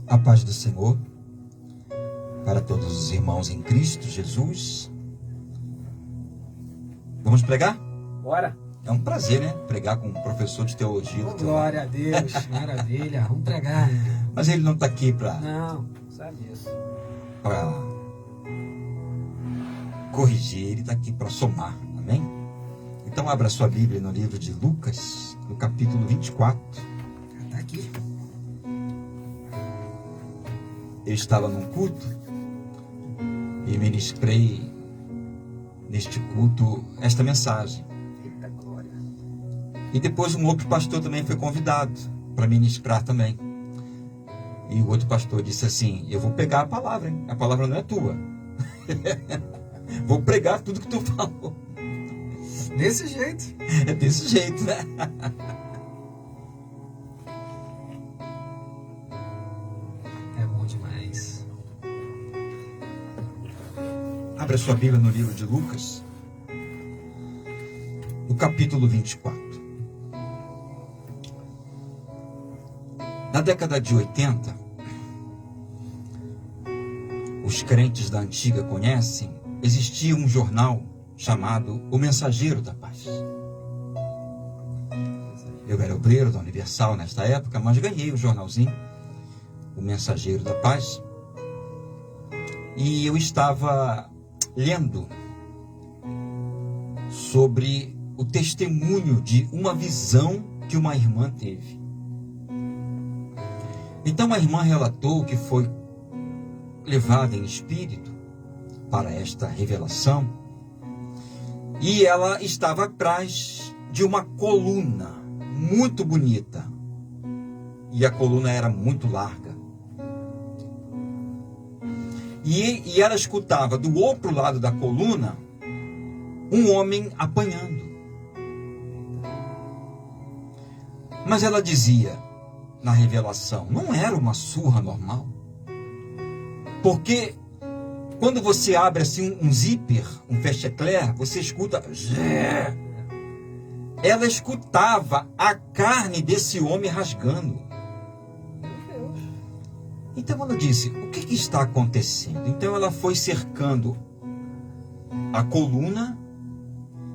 A paz do Senhor para todos os irmãos em Cristo Jesus. Vamos pregar? Bora! É um prazer, né? Pregar com um professor de teologia. Oh, glória a Deus, maravilha, vamos pregar. Mas ele não está aqui Não, sabe disso. para corrigir, ele está aqui para somar, amém? Então abra sua Bíblia no livro de Lucas, no capítulo 24. Está aqui. Eu estava num culto e ministrei neste culto esta mensagem. Eita glória. E depois um outro pastor também foi convidado para ministrar também. E o outro pastor disse assim: eu vou pegar a palavra, hein? A palavra não é tua. Vou pregar tudo que tu falou. Desse jeito. É desse jeito, né? É bom demais. Abra sua Bíblia no livro de Lucas, no capítulo 24. Na década de 80, os crentes da antiga conhecem, existia um jornal chamado O Mensageiro da Paz. Eu era obreiro da Universal nesta época, mas ganhei o jornalzinho, O Mensageiro da Paz, e eu estava lendo sobre o testemunho de uma visão que uma irmã teve. Então a irmã relatou que foi levada em espírito para esta revelação e ela estava atrás de uma coluna muito bonita e a coluna era muito larga. E ela escutava do outro lado da coluna um homem apanhando. Mas ela dizia na revelação, não era uma surra normal. Porque quando você abre assim um zíper, um fechecler, você escuta... Ela escutava a carne desse homem rasgando. Então ela disse, o que está acontecendo? Então ela foi cercando a coluna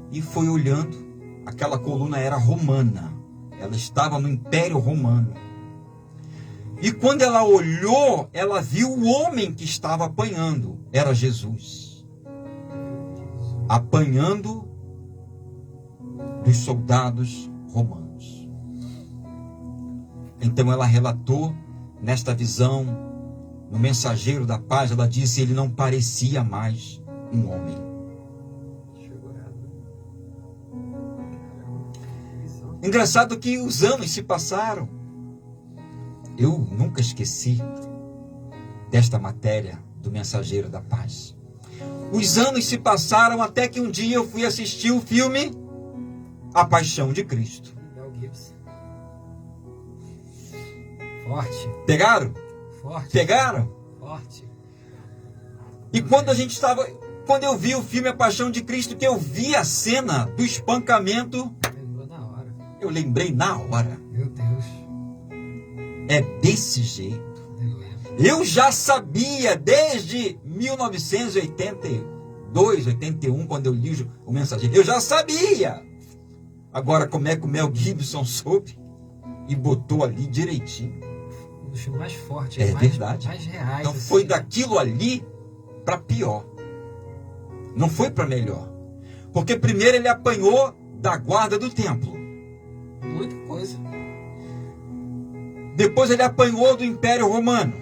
e foi olhando. Aquela coluna era romana. Ela estava no Império Romano. E quando ela olhou, ela viu o homem que estava apanhando. Era Jesus. Apanhando dos soldados romanos. Então ela relatou nesta visão, no Mensageiro da Paz, ela disse, ele não parecia mais um homem. Engraçado que os anos se passaram. Eu nunca esqueci desta matéria do Mensageiro da Paz. Os anos se passaram até que um dia eu fui assistir o filme A Paixão de Cristo. Forte. Pegaram? Forte. Pegaram? Forte. E quando eu vi o filme A Paixão de Cristo, que eu vi a cena do espancamento, Lembrou na hora. eu lembrei na hora. Meu Deus. É desse jeito. Eu lembro. Eu já sabia desde 1982, 81, quando eu li o Mensageiro. Eu já sabia. Agora, como é que o Mel Gibson soube e botou ali direitinho? Um dos filmes mais fortes. É mais, verdade. Mais reais. Então assim. foi daquilo ali para pior. Não foi para melhor. Porque primeiro ele apanhou da guarda do templo. Muita coisa. Depois ele apanhou do Império Romano,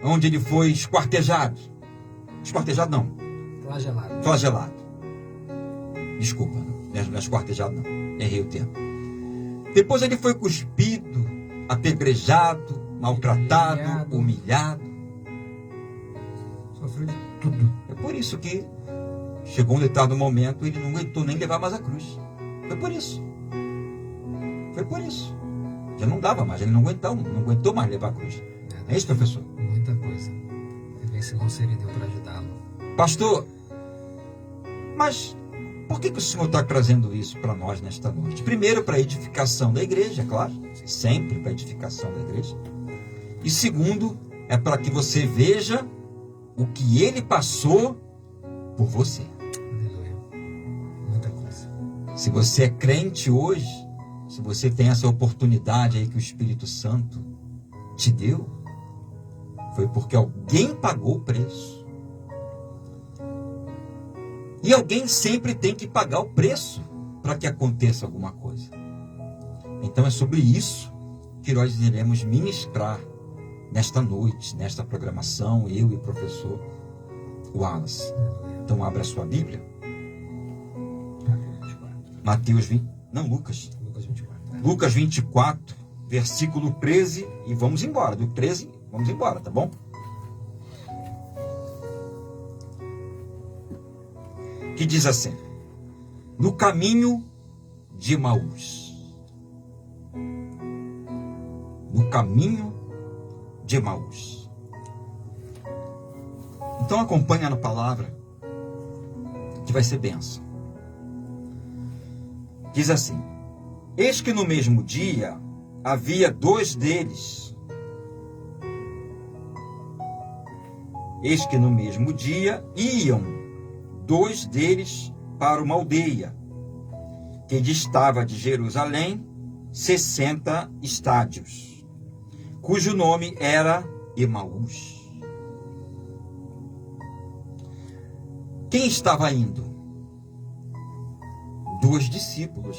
onde ele foi esquartejado. Esquartejado não, Flagelado. flagelado. Desculpa, não é esquartejado não, errei o termo. Depois ele foi cuspido, apedrejado, maltratado, humilhado. Sofreu de tudo. É por isso que chegou um determinado momento, ele não aguentou nem levar mais a cruz. Foi por isso. Foi por isso. Já não dava mais, ele não aguentou mais levar a cruz. É isso, professor? Muita coisa. Ele ensinou o Sirineu para ajudá-lo. Pastor, mas por que o senhor está trazendo isso para nós nesta noite? Primeiro, para a edificação da igreja, claro. Sempre para a edificação da igreja. E segundo, é para que você veja o que ele passou por você. Aleluia. Muita coisa. Se você é crente hoje, se você tem essa oportunidade aí que o Espírito Santo te deu, foi porque alguém pagou o preço. E alguém sempre tem que pagar o preço para que aconteça alguma coisa. Então é sobre isso que nós iremos ministrar nesta noite, nesta programação, eu e o professor Wallace. Então abra a sua Bíblia. Mateus 20, não, Lucas 24. Lucas 24, versículo 13, e vamos embora. Do 13, vamos embora, tá bom? Que diz assim: no caminho de Emaús. No caminho de Emaús. Então acompanha na palavra, que vai ser bênção. Diz assim: eis que no mesmo dia havia dois deles. Eis que no mesmo dia iam dois deles para uma aldeia, que distava de Jerusalém 60 estádios, cujo nome era Emaús. Quem estava indo? Dois discípulos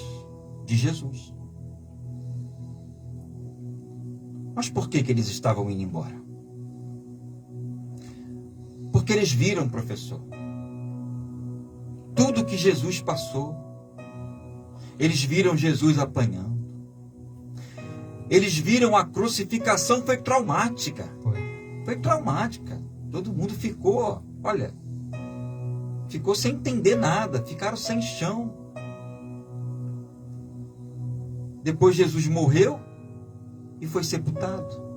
de Jesus. Mas por que eles estavam indo embora? Porque eles viram, professor, tudo que Jesus passou. Eles viram Jesus apanhando. Eles viram a crucificação, foi traumática. Foi traumática. Todo mundo ficou, olha, ficou sem entender nada, ficaram sem chão. Depois Jesus morreu e foi sepultado.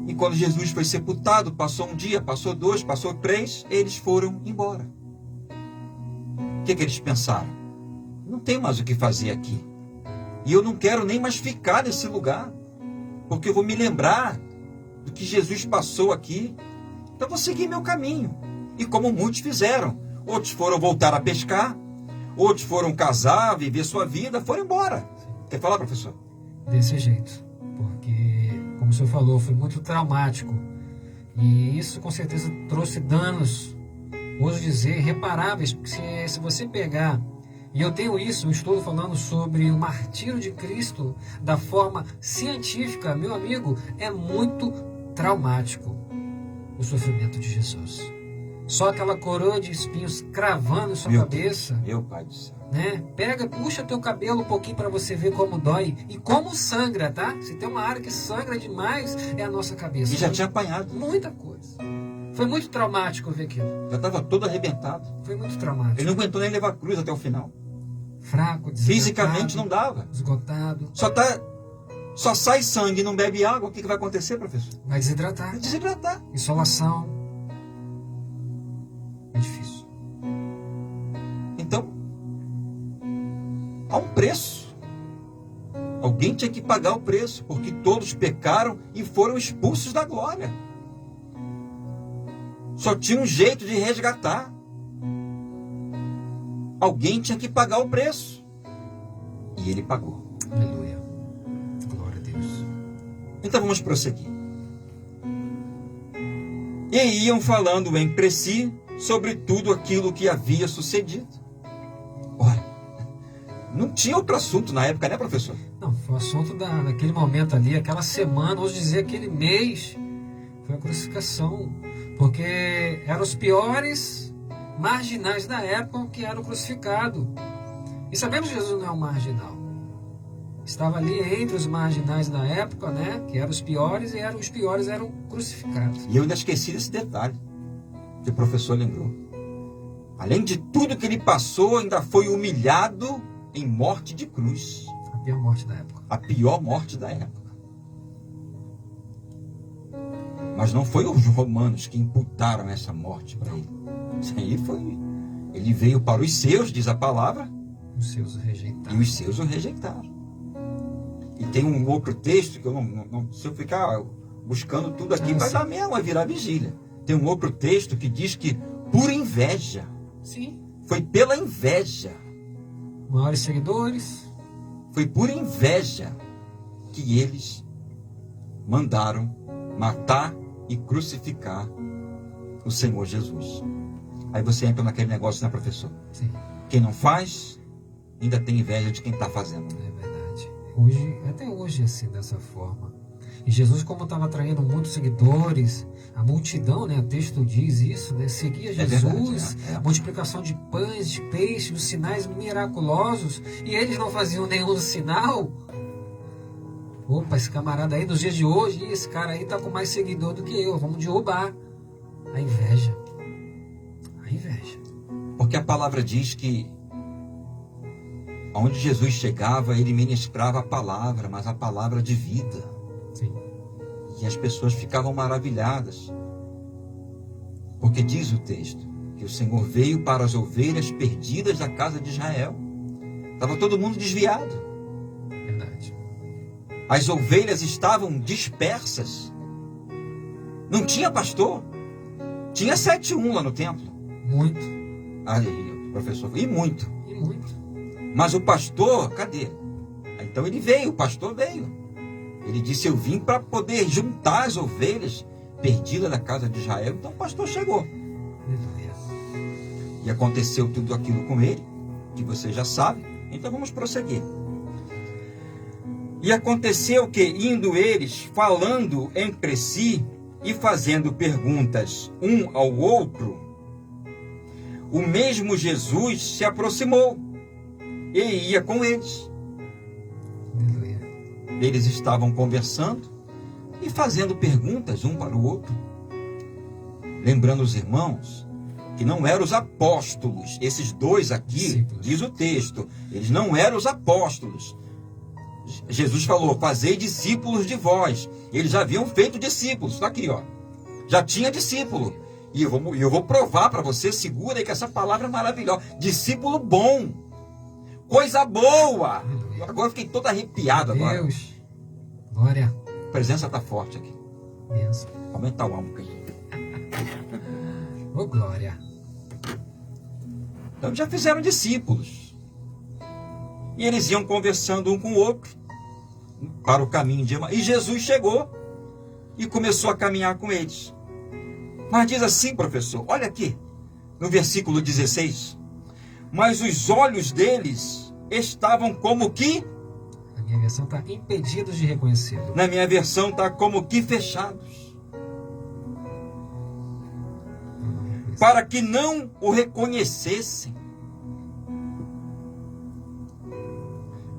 E quando Jesus foi sepultado, passou um dia, passou dois, passou três, eles foram embora. O que eles pensaram? Não tem mais o que fazer aqui. E eu não quero nem mais ficar nesse lugar, porque eu vou me lembrar do que Jesus passou aqui. Então vou seguir meu caminho. E como muitos fizeram, outros foram voltar a pescar, outros foram casar, viver sua vida, foram embora. Quer falar, professor? Desse jeito, porque, como o senhor falou, foi muito traumático. E isso com certeza trouxe danos, ouso dizer, irreparáveis. Porque se você pegar, e eu tenho isso, um estudo falando sobre o martírio de Cristo da forma científica, meu amigo, é muito traumático o sofrimento de Jesus. Só aquela coroa de espinhos cravando em sua cabeça. Meu Pai do céu. Né? Pega, puxa teu cabelo um pouquinho para você ver como dói e como sangra, tá? Se tem uma área que sangra demais, é a nossa cabeça. E já tinha apanhado. Muita coisa. Foi muito traumático ver aquilo. Já estava todo arrebentado. Foi muito traumático. Ele não aguentou nem levar a cruz até o final. Fraco, desidratado. Fisicamente não dava. Esgotado. Só sai sangue e não bebe água. O que vai acontecer, professor? Vai desidratar. Vai desidratar. Insolação. É difícil. Então, há um preço. Alguém tinha que pagar o preço, porque todos pecaram e foram expulsos da glória. Só tinha um jeito de resgatar. Alguém tinha que pagar o preço. E ele pagou. Aleluia. Glória a Deus. Então vamos prosseguir. E iam falando entre si sobre tudo aquilo que havia sucedido. Ora, não tinha outro assunto na época, né, professor? Não, foi o assunto daquele momento ali, aquela semana, vamos dizer, aquele mês, foi a crucificação. Porque eram os piores marginais da época que eram crucificados. E sabemos que Jesus não é um marginal. Estava ali entre os marginais da época, né? Que eram os piores, e os piores eram crucificados. E eu ainda esqueci desse detalhe que o professor lembrou. Além de tudo que ele passou, ainda foi humilhado em morte de cruz. Pior morte da época. A pior morte da época. Mas não foi os romanos que imputaram essa morte para ele. Isso aí foi... Ele veio para os seus, diz a palavra, Os seus o rejeitaram. e os seus o rejeitaram. E tem um outro texto que eu não se eu ficar buscando tudo aqui, vai dar mesmo, vai virar vigília. Tem um outro texto que diz que por inveja, Sim. foi pela inveja, Maiores seguidores. foi por inveja que eles mandaram matar e crucificar o Senhor Jesus. Aí você entra naquele negócio, né, professor? Sim, Quem não faz, ainda tem inveja de quem está fazendo. é verdade. Hoje, até hoje é assim, dessa forma. E Jesus, como estava atraindo muitos seguidores, a multidão, né, o texto diz isso, né, seguia Jesus, verdade, multiplicação de pães, de peixes, os sinais miraculosos, e eles não faziam nenhum sinal. Opa, esse camarada aí, nos dias de hoje, esse cara aí tá com mais seguidor do que eu, vamos derrubar. A inveja. A inveja. Porque a palavra diz que onde Jesus chegava, ele ministrava a palavra, mas a palavra de vida. Sim. E as pessoas ficavam maravilhadas. Porque diz o texto que o Senhor veio para as ovelhas perdidas da casa de Israel. Estava todo mundo desviado. Verdade. As ovelhas estavam dispersas. Não tinha pastor. Tinha 7-1 lá no templo. Muito. Aí, professor, e muito. E muito. Mas o pastor, cadê? Então ele veio, o pastor veio. Ele disse, eu vim para poder juntar as ovelhas perdidas da casa de Israel. Então o pastor chegou. Aleluia. E aconteceu tudo aquilo com ele, que você já sabe. Então vamos prosseguir. E aconteceu que, indo eles, falando entre si e fazendo perguntas um ao outro, o mesmo Jesus se aproximou e ia com eles. Aleluia. Eles estavam conversando e fazendo perguntas um para o outro. Lembrando os irmãos que não eram os apóstolos. Esses dois aqui, Discípulos. diz o texto, eles não eram os apóstolos. Jesus falou, fazei discípulos de vós. Eles já haviam feito discípulos. Está aqui, ó. Já tinha discípulo. E eu vou provar para você, segura aí que essa palavra é maravilhosa. Discípulo bom. Coisa boa. Aleluia. Agora eu fiquei todo arrepiado agora. Deus. Glória. A presença está forte aqui. Benção. Aumenta o álcool aí. Ô, glória. Então já fizeram discípulos. E eles iam conversando um com o outro para o caminho de Emaús. E Jesus chegou e começou a caminhar com eles. Mas diz assim, professor, olha aqui, no versículo 16. Mas os olhos deles estavam como que, A minha versão está impedidos de reconhecê-lo. na minha versão está como que fechados, para que não o reconhecessem.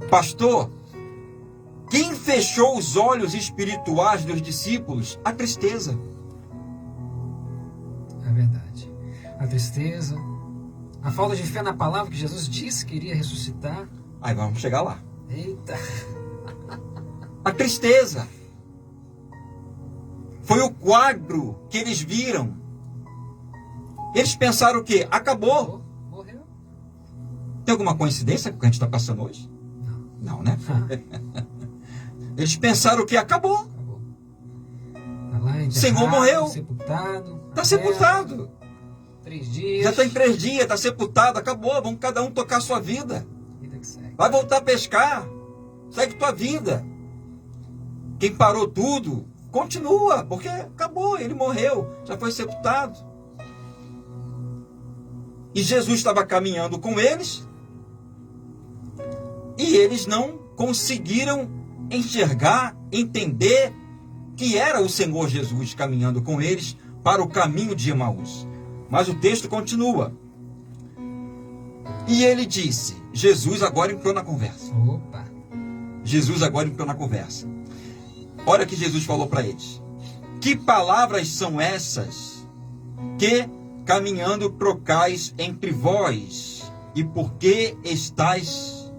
Pastor, quem fechou os olhos espirituais dos discípulos? A tristeza. É verdade. A tristeza, a falta de fé na palavra que Jesus disse que iria ressuscitar. Aí vamos chegar lá. Eita. A tristeza. Foi o quadro que eles viram. Eles pensaram o quê? Acabou. Morreu? Tem alguma coincidência com o que a gente está passando hoje? Não, né? Eles pensaram que acabou. Acabou. Tá lá enterrado, Senhor morreu. Sepultado. Está sepultado. 3 dias. Já está em 3 dias, está sepultado, acabou. Vamos cada um tocar a sua vida. Vida que segue. Vai voltar a pescar. Segue tua vida. Quem parou tudo, continua, porque acabou, ele morreu, já foi sepultado. E Jesus estava caminhando com eles, e eles não conseguiram enxergar, entender que era o Senhor Jesus caminhando com eles para o caminho de Emaús. Mas o texto continua. E ele disse, Jesus agora entrou na conversa. Opa. Jesus agora entrou na conversa. Olha o que Jesus falou para eles. Que palavras são essas que, caminhando, trocais entre vós? E por que estáis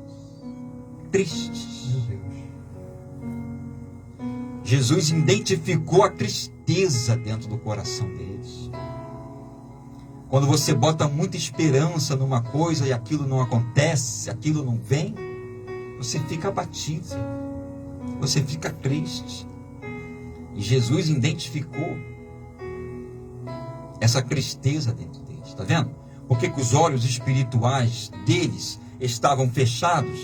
tristes? Jesus identificou a tristeza dentro do coração deles. Quando você bota muita esperança numa coisa e aquilo não acontece, aquilo não vem, você fica abatido, você fica triste. E Jesus identificou essa tristeza dentro deles, está vendo? Porque que os olhos espirituais deles estavam fechados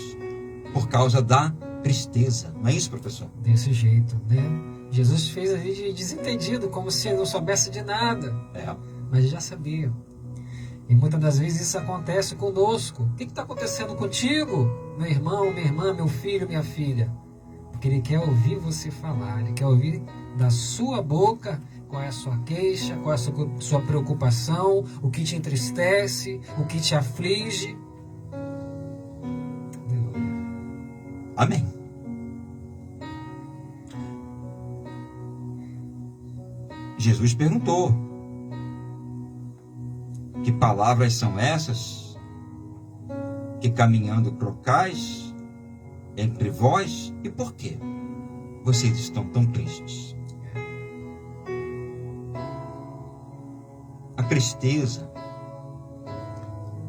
por causa da tristeza. Não é isso, professor? Desse jeito, né? Jesus fez a gente desentendido, como se não soubesse de nada. Mas já sabia. E muitas das vezes isso acontece conosco. O que está acontecendo contigo, meu irmão, minha irmã, meu filho, minha filha? Porque Ele quer ouvir você falar, Ele quer ouvir da sua boca qual é a sua queixa, qual é a sua preocupação, o que te entristece, o que te aflige. Amém. Jesus perguntou: que palavras são essas que caminhando trocais entre vós, e por quê vocês estão tão tristes? A tristeza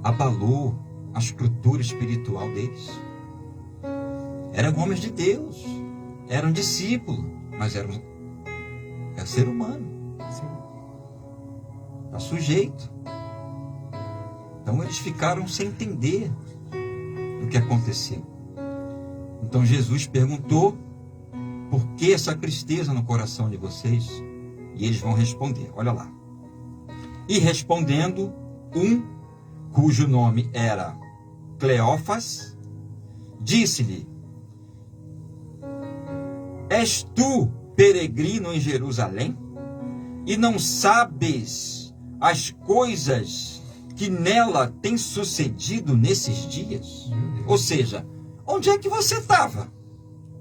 abalou a estrutura espiritual deles. Eram homens de Deus, eram discípulos, mas eram ser humano, está sujeito. Então eles ficaram sem entender o que aconteceu. Então Jesus perguntou: por que essa tristeza no coração de vocês? E eles vão responder, olha lá. E respondendo, um cujo nome era Cleófas, disse-lhe: és tu peregrino em Jerusalém e não sabes as coisas que nela tem sucedido nesses dias? Ou seja, onde é que você estava?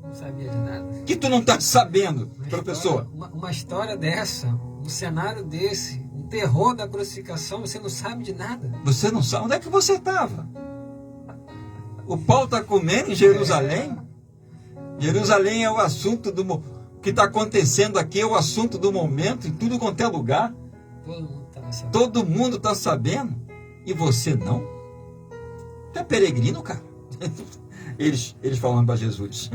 Não sabia de nada. Que tu não está sabendo, professor? Uma história dessa, um cenário desse, um terror da crucificação, você não sabe de nada. Você não sabe onde é que você estava. O pau está comendo em Jerusalém. Jerusalém é o assunto do que está acontecendo aqui, é o assunto do momento, em tudo quanto é lugar. Todo mundo está sabendo. E você não? Tu é peregrino, cara. Eles falando para Jesus.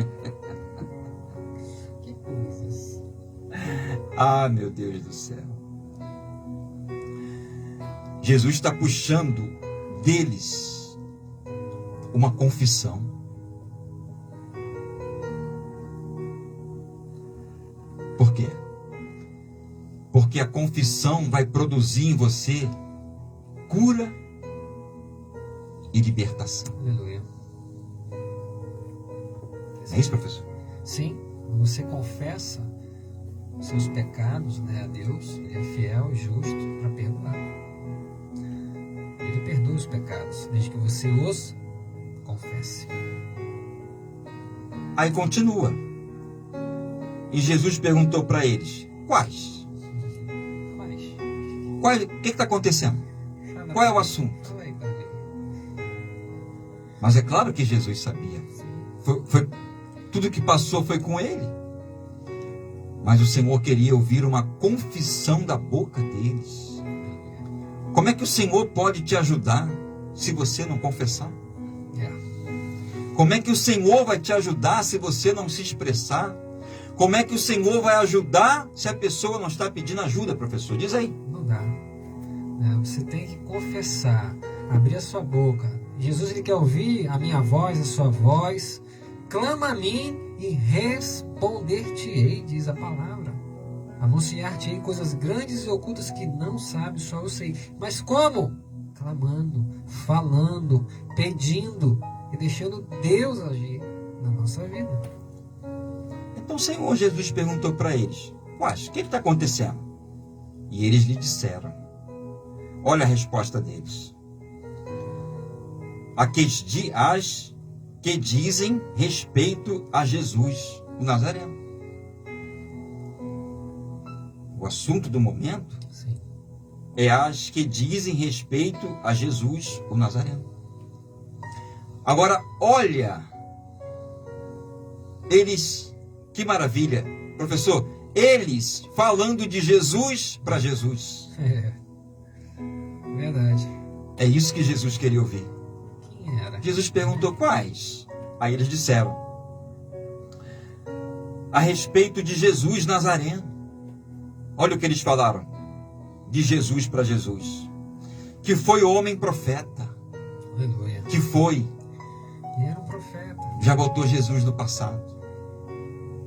Que coisas. Ah, meu Deus do céu. Jesus está puxando deles uma confissão. Por quê? Porque a confissão vai produzir em você cura e libertação. Aleluia. É isso, professor? Sim, você confessa seus pecados, né, a Deus. Ele é fiel e justo para perdoar. Ele perdoa os pecados, desde que você os confesse. Aí continua. E Jesus perguntou para eles: quais? O que está acontecendo? Qual é o assunto? Mas é claro que Jesus sabia. Foi tudo que passou foi com ele. Mas o Senhor queria ouvir uma confissão da boca deles. Como é que o Senhor pode te ajudar se você não confessar? Como é que o Senhor vai te ajudar se você não se expressar? Como é que o Senhor vai ajudar se a pessoa não está pedindo ajuda, professor? Diz aí. Não dá. Você tem que confessar, abrir a sua boca. Jesus, Ele quer ouvir a minha voz, a sua voz. Clama a mim e responder-te-ei, diz a palavra. Anunciar-te-ei coisas grandes e ocultas que não sabes, só eu sei. Mas como? Clamando, falando, pedindo e deixando Deus agir na nossa vida. Então o Senhor Jesus perguntou para eles: o que está acontecendo? E eles lhe disseram. Olha a resposta deles. As que dizem respeito a Jesus, o Nazareno. O assunto do momento é as que dizem respeito a Jesus, o Nazareno. Agora, olha, eles, que maravilha, Professor, eles falando de Jesus para Jesus. Verdade. É isso que Jesus queria ouvir. Quem era? Jesus perguntou quais? Aí eles disseram a respeito de Jesus Nazareno. Olha o que eles falaram de Jesus para Jesus. Que foi homem profeta. Aleluia. Que foi. Ele era um profeta. Já botou Jesus no passado.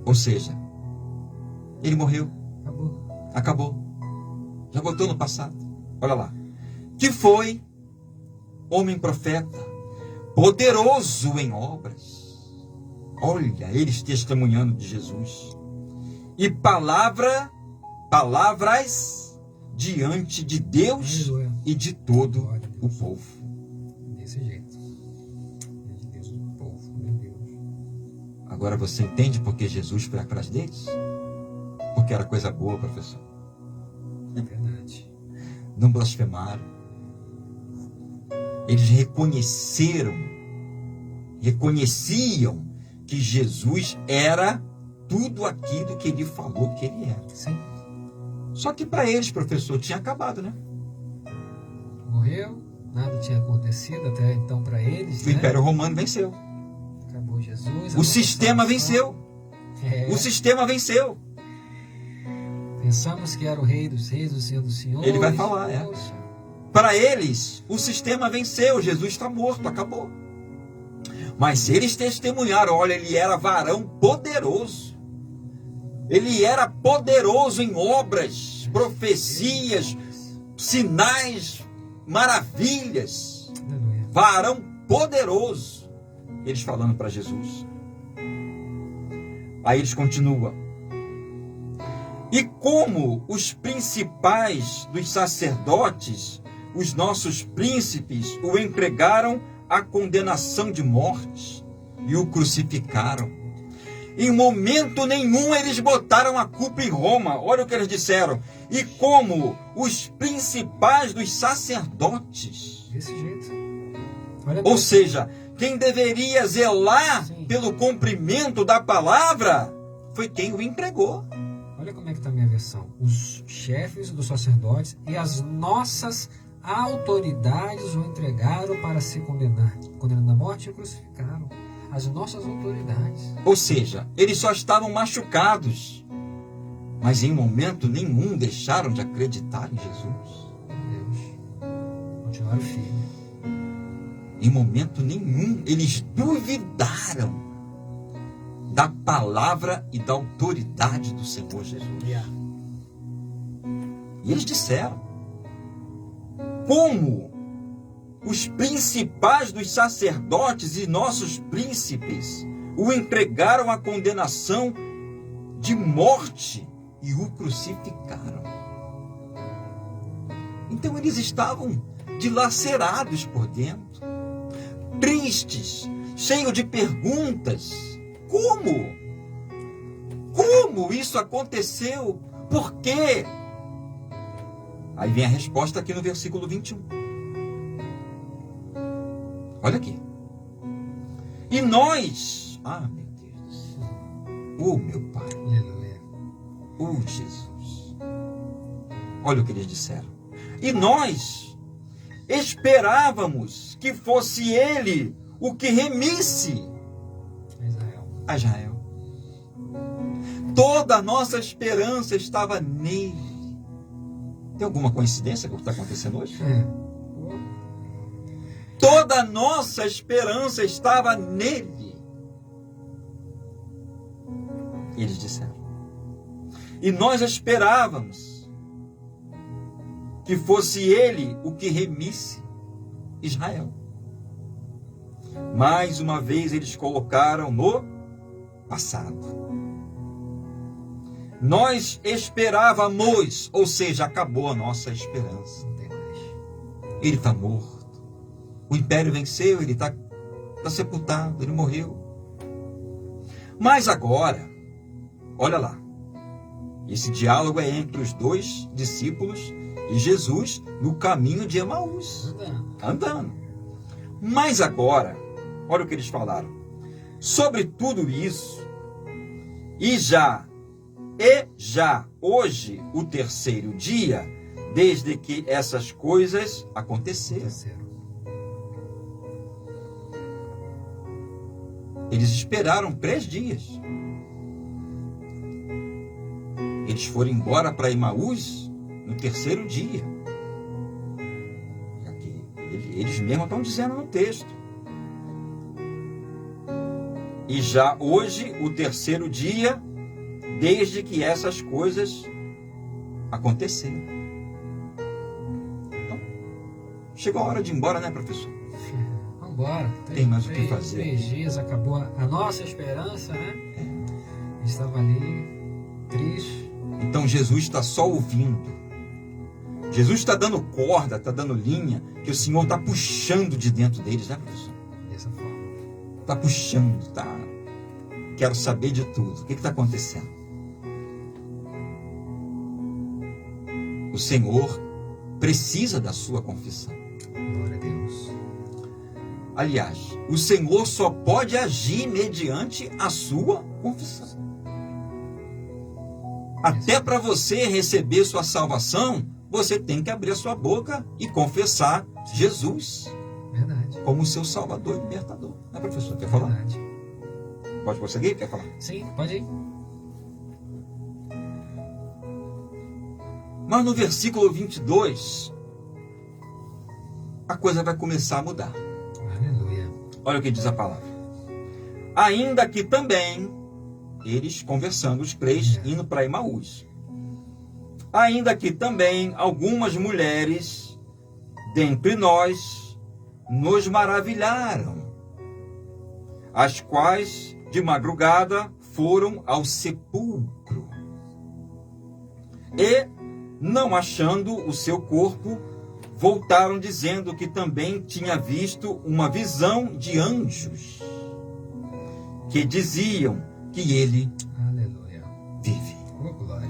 Ou seja, ele morreu. Acabou. Já botou no passado. Olha lá. Que foi homem profeta, poderoso em obras. Olha, eles testemunhando de Jesus. E palavras diante de Deus. Aleluia. E de todo o povo. Desse jeito. De Deus e do povo, meu Deus. Agora você entende por que Jesus foi atrás deles? Porque era coisa boa, professor. É verdade. Não blasfemaram. Eles reconheciam que Jesus era tudo aquilo que ele falou que ele era. Sim. Só que para eles, professor, tinha acabado, né? Morreu, nada tinha acontecido até então para eles. O Império Romano venceu. Acabou Jesus. O sistema venceu. É. O sistema venceu. Pensamos que era o rei dos reis, o senhor dos senhores. Ele vai falar, Poxa. Para eles, o sistema venceu. Jesus está morto, acabou. Mas eles testemunharam, olha, ele era varão poderoso. Ele era poderoso em obras, profecias, sinais, maravilhas. Aleluia. Varão poderoso. Eles falando para Jesus. Aí eles continuam. E como os principais dos sacerdotes, os nossos príncipes, o entregaram à condenação de morte e o crucificaram. Em momento nenhum eles botaram a culpa em Roma. Olha o que eles disseram. E como os principais dos sacerdotes. Desse jeito. Olha Ou bem. seja, quem deveria zelar Sim. pelo cumprimento da palavra foi quem o entregou. Olha como é que está a minha versão. Os chefes dos sacerdotes e as nossas autoridades o entregaram para se condenar. Condenando à morte e o crucificaram. As nossas autoridades. Ou seja, eles só estavam machucados, mas em momento nenhum deixaram de acreditar em Jesus. Meu Deus. Continuaram firmes. Em momento nenhum eles duvidaram da palavra e da autoridade do Senhor Jesus. E eles disseram, como os principais dos sacerdotes e nossos príncipes o entregaram à condenação de morte e o crucificaram. Então eles estavam dilacerados por dentro, tristes, cheios de perguntas. Como isso aconteceu? Por quê? Aí vem a resposta aqui no versículo 21. Olha aqui. E nós... Ah, meu Deus. Oh, meu Pai. Aleluia. Oh, Jesus. Olha o que eles disseram. E nós esperávamos que fosse ele o que remisse a Israel. Toda a nossa esperança estava nele. Tem alguma coincidência com o que está acontecendo hoje? Toda a nossa esperança estava nele. Eles disseram. E nós esperávamos que fosse ele o que remisse Israel. Mais uma vez eles colocaram no passado. Nós esperávamos, ou seja, acabou a nossa esperança. Não tem mais. Ele está morto. O império venceu, ele está sepultado, ele morreu. Mas agora, olha lá, esse diálogo é entre os dois discípulos e Jesus no caminho de Emaús, andando. Mas agora, olha o que eles falaram. Sobre tudo isso, e já E já hoje, o terceiro dia, desde que essas coisas aconteceram. Eles esperaram 3 dias. Eles foram embora para Emaús no terceiro dia. Aqui, eles mesmos estão dizendo no texto. E já hoje, o terceiro dia, desde que essas coisas aconteceram. Então, chegou a hora de ir embora, né, professor? Vamos embora. Tem mais o que fazer. 3 dias, acabou a nossa esperança, né? A gente estava ali, triste. Então Jesus está só ouvindo. Jesus está dando corda, está dando linha, que o Senhor está puxando de dentro deles, né, professor? Dessa forma. Está puxando, tá? Quero saber de tudo. O que está acontecendo? O Senhor precisa da sua confissão. Glória a Deus. Aliás, o Senhor só pode agir mediante a sua confissão. Até para você receber sua salvação, você tem que abrir a sua boca e confessar Jesus Verdade. como seu Salvador e Libertador. Né, professor? Quer falar? Verdade. Pode prosseguir? Quer falar? Sim, pode ir. Mas no versículo 22, a coisa vai começar a mudar. Aleluia. Olha o que diz a palavra. Ainda que também, eles conversando, os 3, indo para Emaús. Ainda que também algumas mulheres dentre nós nos maravilharam, as quais de madrugada foram ao sepulcro e, não achando o seu corpo, voltaram dizendo que também tinha visto uma visão de anjos que diziam que ele Aleluia. vive. Oh, glória.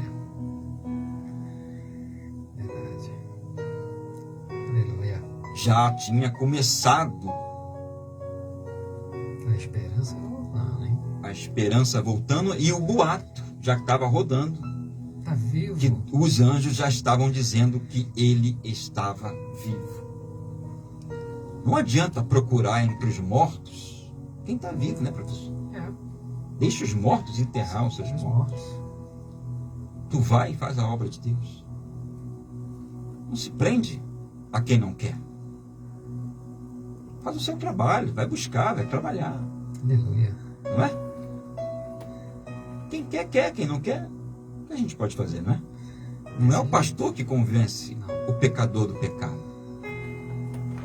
Verdade. Aleluia. Já tinha começado A esperança voltando, hein? a esperança voltando e o boato já estava rodando, Tá vivo. que os anjos já estavam dizendo que ele estava vivo. Não adianta procurar entre os mortos quem está vivo, né, professor? É. Deixa os mortos enterrar os seus mortos. Tu vai e faz a obra de Deus. Não se prende a quem não quer. Faz o seu trabalho, vai buscar, vai trabalhar. Aleluia. Não é? Quem quer, quer. Quem não quer, o que a gente pode fazer, não é? Não é o pastor que convence o pecador do pecado.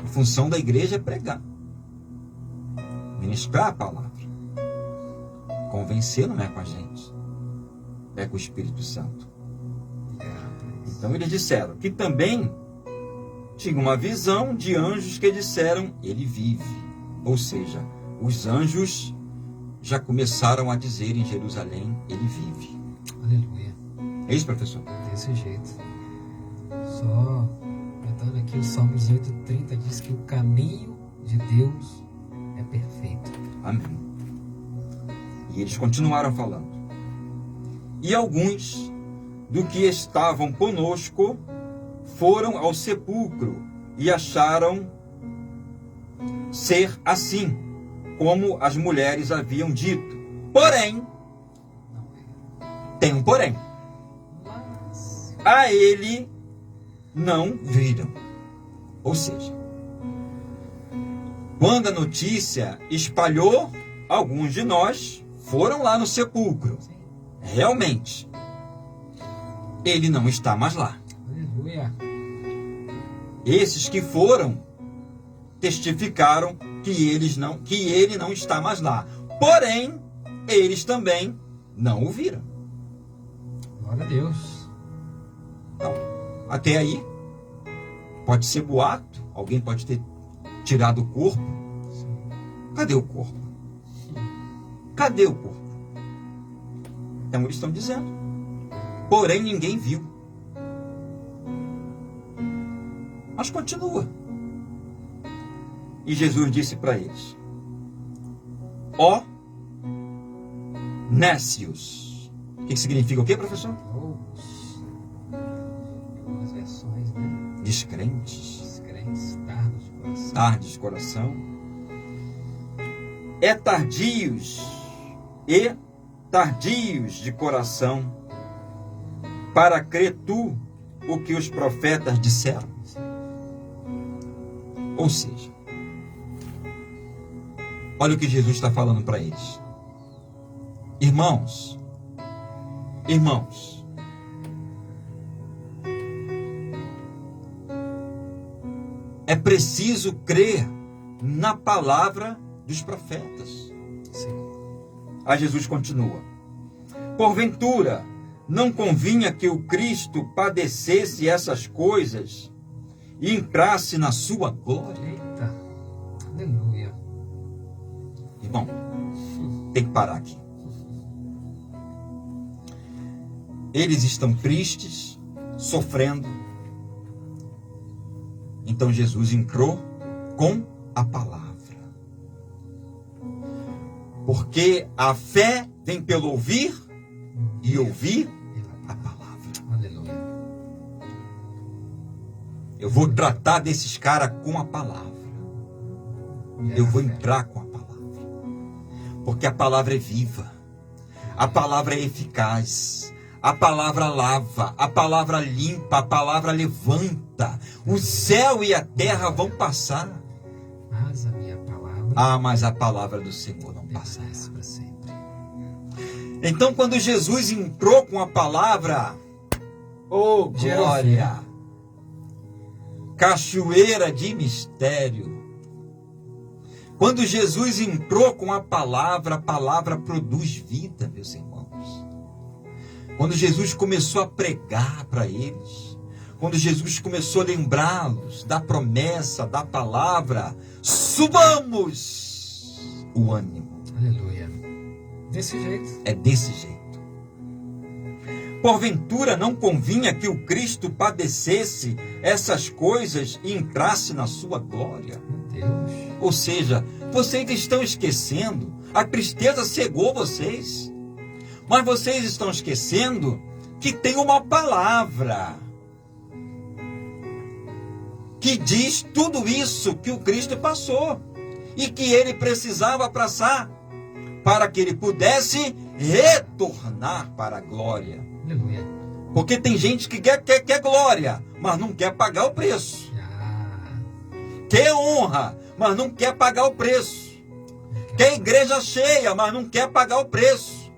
A função da igreja é pregar. Ministrar a palavra. Convencer não é com a gente. É com o Espírito Santo. Então eles disseram que também tinha uma visão de anjos que disseram, ele vive. Ou seja, os anjos já começaram a dizer em Jerusalém, ele vive. Aleluia. É isso, professor? Desse jeito. Só cantando aqui o Salmo 18:30 diz que o caminho de Deus é perfeito. Amém. E eles continuaram falando. E alguns do que estavam conosco foram ao sepulcro e acharam ser assim, como as mulheres haviam dito. Porém, tem um porém. A ele não viram. Ou seja, quando a notícia espalhou, alguns de nós foram lá no sepulcro. Realmente, ele não está mais lá. Aleluia. Esses que foram testificaram que ele não está mais lá. Porém, eles também não o viram. Glória a Deus. Então, até aí, pode ser boato, alguém pode ter tirado o corpo. Cadê o corpo? Cadê o corpo? Então eles estão dizendo. Porém, ninguém viu. Mas continua. E Jesus disse para eles: ó nécios, O que significa o quê, professor? Algumas versões, né? Descrentes. Descrentes, tardos de coração. Tardes de coração. É tardios e tardios de coração para crer tu o que os profetas disseram. Ou seja, olha o que Jesus está falando para eles. Irmãos, é preciso crer na palavra dos profetas. Sim. Aí Jesus continua: porventura, não convinha que o Cristo padecesse essas coisas e entrasse na sua glória? Eita, aleluia. Irmão, tem que parar aqui. Eles estão tristes, sofrendo. Então Jesus entrou com a palavra. Porque a fé vem pelo ouvir e ouvir a palavra. Aleluia. Eu vou tratar desses caras com a palavra. Eu vou entrar com a palavra. Porque a palavra é viva. A palavra é eficaz. A palavra lava. A palavra limpa. A palavra levanta. O céu e a terra vão passar. Mas a minha palavra... Mas a palavra do Senhor não passará. permanece para sempre. Então, quando Jesus entrou com a palavra, oh glória, cachoeira de mistério. Quando Jesus entrou com a palavra produz vida, meus irmãos. Quando Jesus começou a pregar para eles, quando Jesus começou a lembrá-los da promessa, da palavra, subamos o ânimo. Aleluia. Desse jeito. É desse jeito. Porventura não convinha que o Cristo padecesse essas coisas e entrasse na sua glória? Meu Deus. Ou seja, vocês estão esquecendo, a tristeza cegou vocês, mas vocês estão esquecendo que tem uma palavra que diz tudo isso que o Cristo passou e que ele precisava passar para que ele pudesse retornar para a glória. Aleluia. Porque tem gente que quer glória, mas não quer pagar o preço. Quer honra, mas não quer pagar o preço. Quer igreja cheia, mas não quer pagar o preço.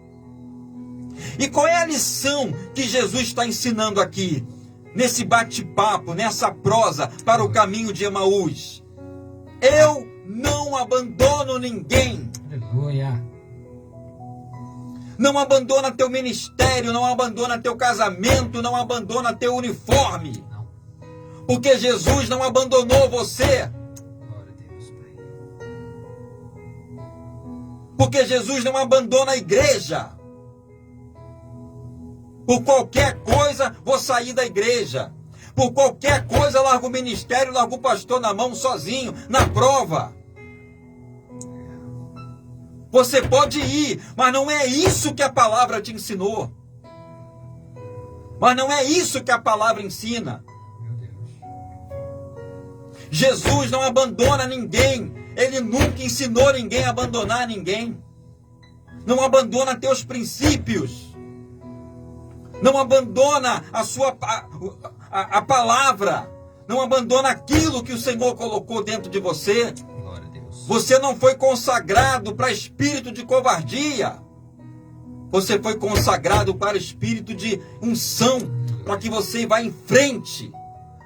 E qual é a lição que Jesus está ensinando aqui? Nesse bate-papo, nessa prosa para o caminho de Emaús. Eu não abandono ninguém. Aleluia. Não abandona teu ministério, não abandona teu casamento, não abandona teu uniforme. Não. Porque Jesus não abandonou você. Glória a Deus, Pai. Porque Jesus não abandona a igreja. Por qualquer coisa, vou sair da igreja. Por qualquer coisa, largo o ministério, largo o pastor na mão, sozinho, na prova. Você pode ir, mas não é isso que a palavra te ensinou. Mas não é isso que a palavra ensina. Meu Deus. Jesus não abandona ninguém. Ele nunca ensinou ninguém a abandonar ninguém. Não abandona teus princípios. Não abandona a palavra. Não abandona aquilo que o Senhor colocou dentro de você. Glória a Deus. Você não foi consagrado para espírito de covardia. Você foi consagrado para espírito de unção. Para que você vá em frente.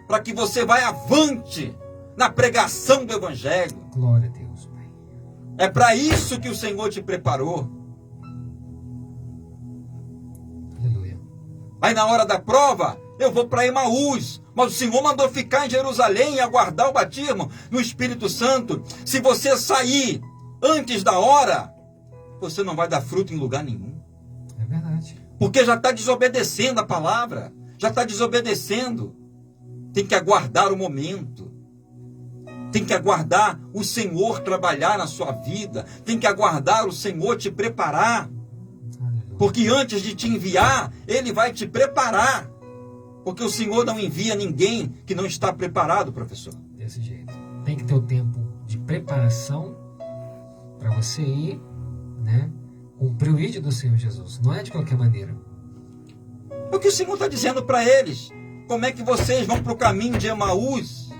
Para que você vá avante na pregação do Evangelho. Glória a Deus, Pai. É para isso que o Senhor te preparou. Aleluia. Aí na hora da prova, eu vou para Emaús. Mas o Senhor mandou ficar em Jerusalém e aguardar o batismo no Espírito Santo. Se você sair antes da hora, você não vai dar fruto em lugar nenhum. É verdade. Porque já está desobedecendo a palavra. Já está desobedecendo. Tem que aguardar o momento. Tem que aguardar o Senhor trabalhar na sua vida. Tem que aguardar o Senhor te preparar. Aleluia. Porque antes de te enviar, Ele vai te preparar. Porque o Senhor não envia ninguém que não está preparado, professor. Desse jeito. Tem que ter o tempo de preparação para você ir, né, cumprir o ídolo do Senhor Jesus. Não é de qualquer maneira. O que o Senhor está dizendo para eles? Como é que vocês vão para o caminho de Emaús?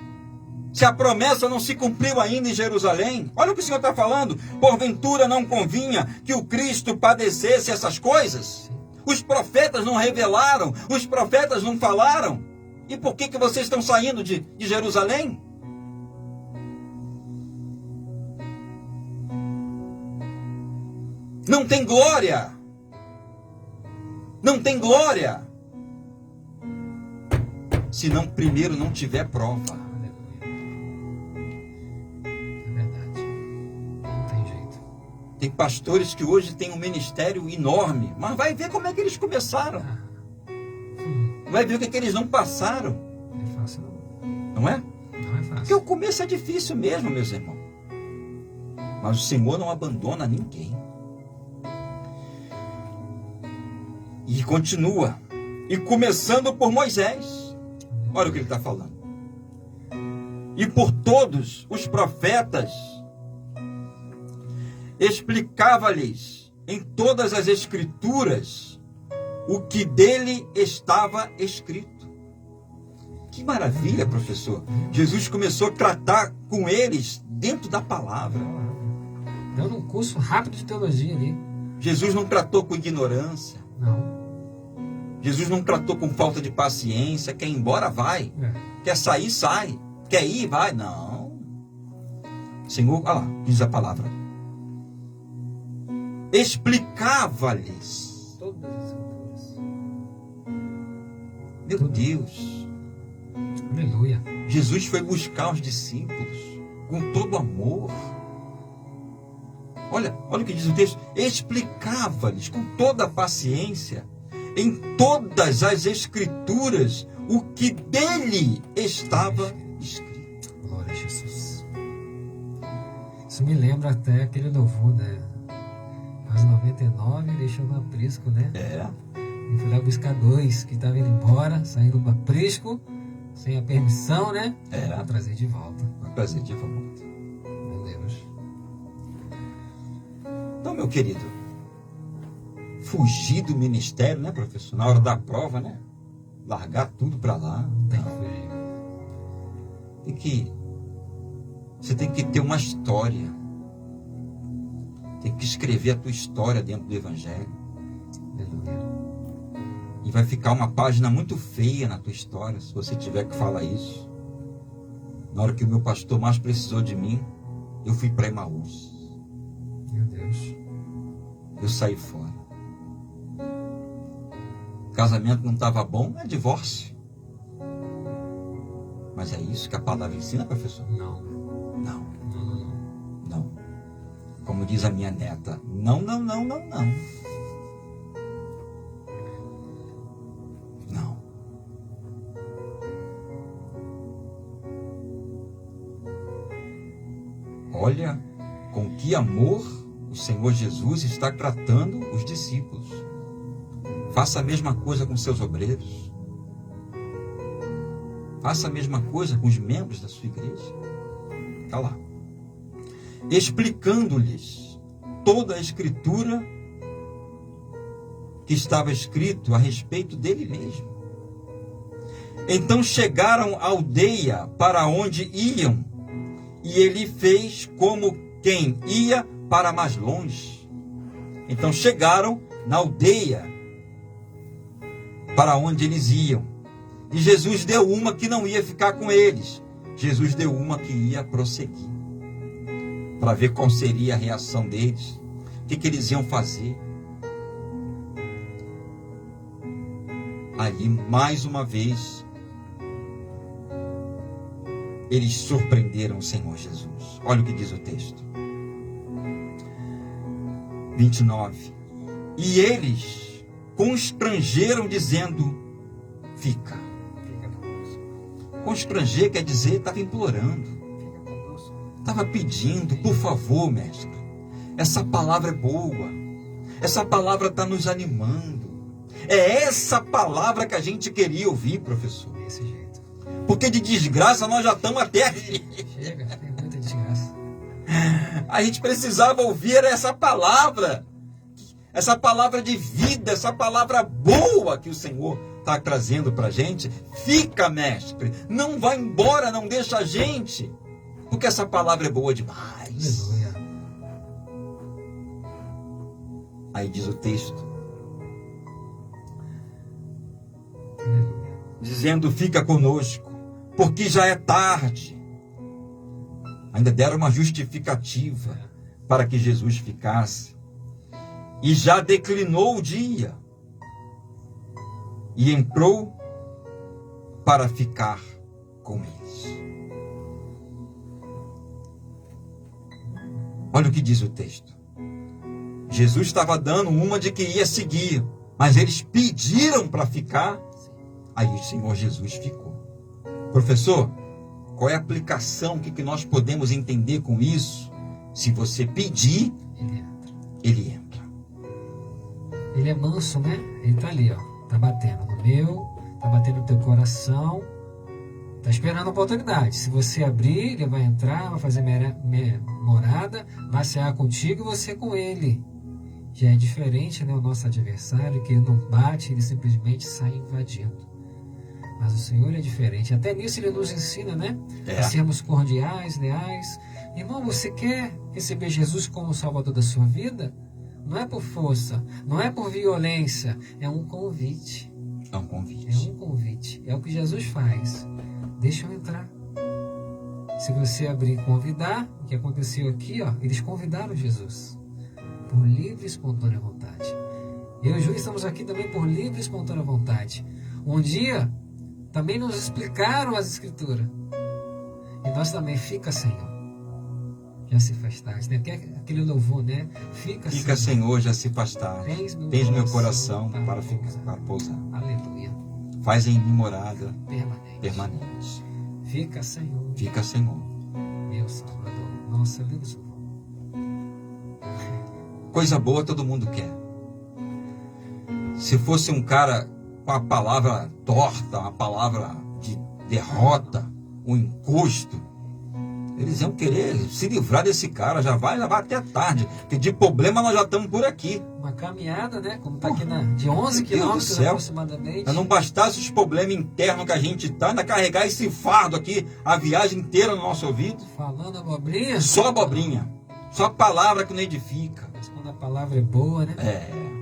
Se a promessa não se cumpriu ainda em Jerusalém? Olha o que o Senhor está falando. Porventura não convinha que o Cristo padecesse essas coisas? Os profetas não revelaram, os profetas não falaram. E por que vocês estão saindo de Jerusalém? Não tem glória. Não tem glória. Se não primeiro não tiver prova. Tem pastores que hoje têm um ministério enorme, mas vai ver como é que eles começaram. Vai ver o que eles não passaram. Não é fácil, não. Não é? Não é fácil. Porque o começo é difícil mesmo, meus irmãos. Mas o Senhor não abandona ninguém. E continua. E começando por Moisés. Olha o que ele está falando. E por todos os profetas, explicava-lhes em todas as escrituras o que dele estava escrito. Que maravilha, professor. Jesus começou a tratar com eles dentro da palavra. Dando um curso rápido de teologia ali. Jesus não tratou com ignorância. Não. Jesus não tratou com falta de paciência. Quer ir embora, vai. Quer sair, sai. Quer ir, vai. Não. Senhor, olha lá, diz a palavra. Explicava-lhes. Todas as escrituras. Meu Deus. Aleluia. Jesus foi buscar os discípulos com todo amor. Olha o que diz o texto. Explicava-lhes com toda a paciência, em todas as escrituras, o que dele estava escrito. Glória a Jesus. Isso me lembra até aquele louvor, né? Às 99, deixou no aprisco, né? É. E fui lá buscar dois que estavam indo embora, saindo do aprisco, sem a permissão, né? É. Para trazer de volta. Para trazer de volta. Meu Deus. Então, meu querido, fugir do ministério, né, professor? Na hora da prova, né? Largar tudo para lá. Não tem que fugir. Você tem que ter uma história. Tem que escrever a tua história dentro do Evangelho. Aleluia. E vai ficar uma página muito feia na tua história, se você tiver que falar isso. Na hora que o meu pastor mais precisou de mim, eu fui para Emaús. Meu Deus. Eu saí fora. O casamento não estava bom, é divórcio. Mas é isso que a palavra ensina, professor? Não. Não. Não. Não. Como diz a minha neta, não, não, não, não, não. Não. Olha com que amor o Senhor Jesus está tratando os discípulos. Faça a mesma coisa com seus obreiros. Faça a mesma coisa com os membros da sua igreja. Está lá. Explicando-lhes toda a escritura que estava escrito a respeito dele mesmo. Então chegaram à aldeia para onde iam, e ele fez como quem ia para mais longe. Então chegaram na aldeia para onde eles iam, e Jesus deu uma que não ia ficar com eles. Jesus deu uma que ia prosseguir, para ver qual seria a reação deles, o que eles iam fazer. Ali, mais uma vez, eles surpreenderam o Senhor Jesus. Olha o que diz o texto. 29. E eles constrangeram, dizendo: fica. Constranger quer dizer, estava implorando, estava pedindo: por favor, mestre, essa palavra é boa, Essa palavra está nos animando. É essa palavra que a gente queria ouvir, professor. Desse jeito. Porque de desgraça nós já estamos até aqui. Chega, tem muita desgraça. A gente precisava ouvir essa palavra de vida, essa palavra boa que o Senhor está trazendo para a gente. Fica, mestre, não vai embora, não deixa a gente, porque essa palavra é boa demais. Aleluia. Aí diz o texto, Aleluia. dizendo: fica conosco, porque já é tarde. Ainda deram uma justificativa para que Jesus ficasse. E já declinou o dia. E entrou para ficar com eles. Olha o que diz o texto. Jesus estava dando uma de que ia seguir, mas eles pediram para ficar. Aí o Senhor Jesus ficou. Professor, qual é a aplicação? O que nós podemos entender com isso? Se você pedir, Ele entra. ele entra. Ele é manso, né? Ele tá ali, ó. Tá batendo no meu, tá batendo no teu coração. Tá esperando a oportunidade. Se você abrir, ele vai entrar, vai fazer morada, vai cear contigo e você com ele. Já é diferente, né? O nosso adversário, que ele não bate, ele simplesmente sai invadindo. Mas o Senhor é diferente. Até nisso ele nos ensina, né? A sermos cordiais, leais. Irmão, você quer receber Jesus como Salvador da sua vida? Não é por força, não é por violência, é um convite. É um convite. É um convite. É o que Jesus faz. Deixa eu entrar. Se você abrir e convidar, o que aconteceu aqui, ó, eles convidaram Jesus. Por livre e espontânea vontade. Eu e o Ju estamos aqui também por livre e espontânea vontade. Um dia, também nos explicaram as Escrituras. E nós também, fica, Senhor. Já se faz tarde, né? Aquele louvor, né? Fica, Senhor, já se faz tarde. Tens meu coração para pousar. Aleluia. Faz em mim morada Permanente. Fica, Senhor. Fica, Senhor. Meu Salvador. Nossa, Deus. Coisa boa todo mundo quer. Se fosse um cara com a palavra torta, uma palavra de derrota, um encosto, eles iam querer se livrar desse cara. Já vai até tarde, porque de problema nós já estamos por aqui. Uma caminhada, né? Como está aqui de 11 quilômetros aproximadamente. Não bastasse os problemas internos que a gente está, ainda carregar esse fardo aqui a viagem inteira no nosso ouvido. Falando abobrinha. Só abobrinha. Só palavra que não edifica. Mas quando a palavra é boa, né?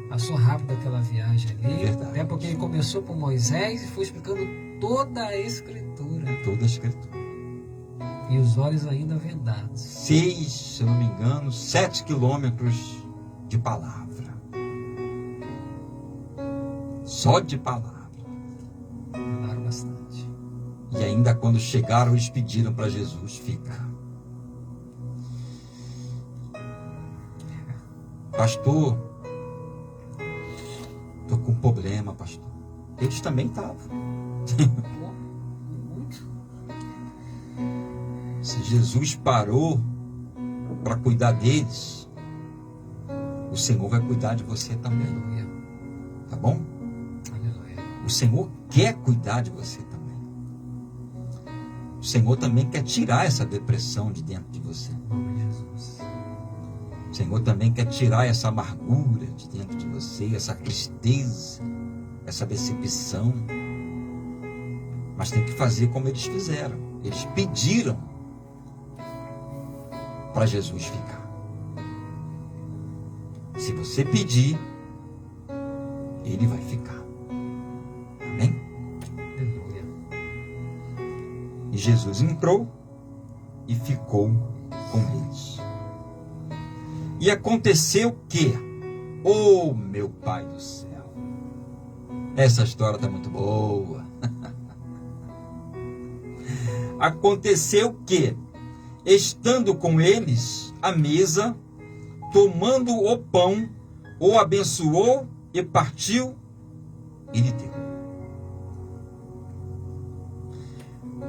Passou rápido aquela viagem ali. Verdade. Até porque ele começou por Moisés e foi explicando toda a Escritura. Toda a Escritura. E os olhos ainda vendados. 6, se eu não me engano, 7 quilômetros de palavra. Só de palavra. Falaram bastante. E ainda quando chegaram, eles pediram para Jesus: fica. Pastor, estou com problema, pastor. Eles também estavam. Se Jesus parou para cuidar deles, o Senhor vai cuidar de você também. Aleluia. Tá bom? Aleluia. O Senhor quer cuidar de você também. O Senhor também quer tirar essa depressão de dentro de você. Em nome de Jesus. O Senhor também quer tirar essa amargura de dentro de você, essa tristeza, essa decepção. Mas tem que fazer como eles fizeram. Eles pediram para Jesus ficar. Se você pedir, ele vai ficar. Amém? Aleluia. E Jesus entrou e ficou com eles. E aconteceu que, oh meu Pai do céu, essa história está muito boa. Aconteceu que, estando com eles à mesa, tomando o pão, o abençoou e partiu e lhe deu.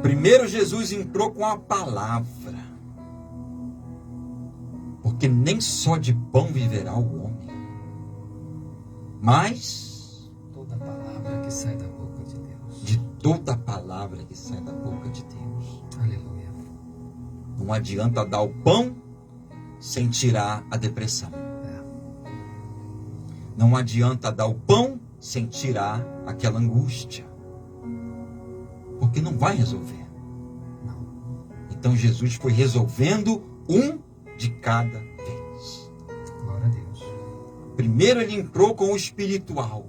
Primeiro Jesus entrou com a palavra, porque nem só de pão viverá o homem, Mas Toda palavra que sai da boca de Deus. de toda palavra que sai da boca de Deus. Aleluia. Não adianta dar o pão sem tirar a depressão. Não adianta dar o pão sem tirar aquela angústia. Porque não vai resolver. Não. Então Jesus foi resolvendo um de cada vez. Glória a Deus. Primeiro ele entrou com o espiritual.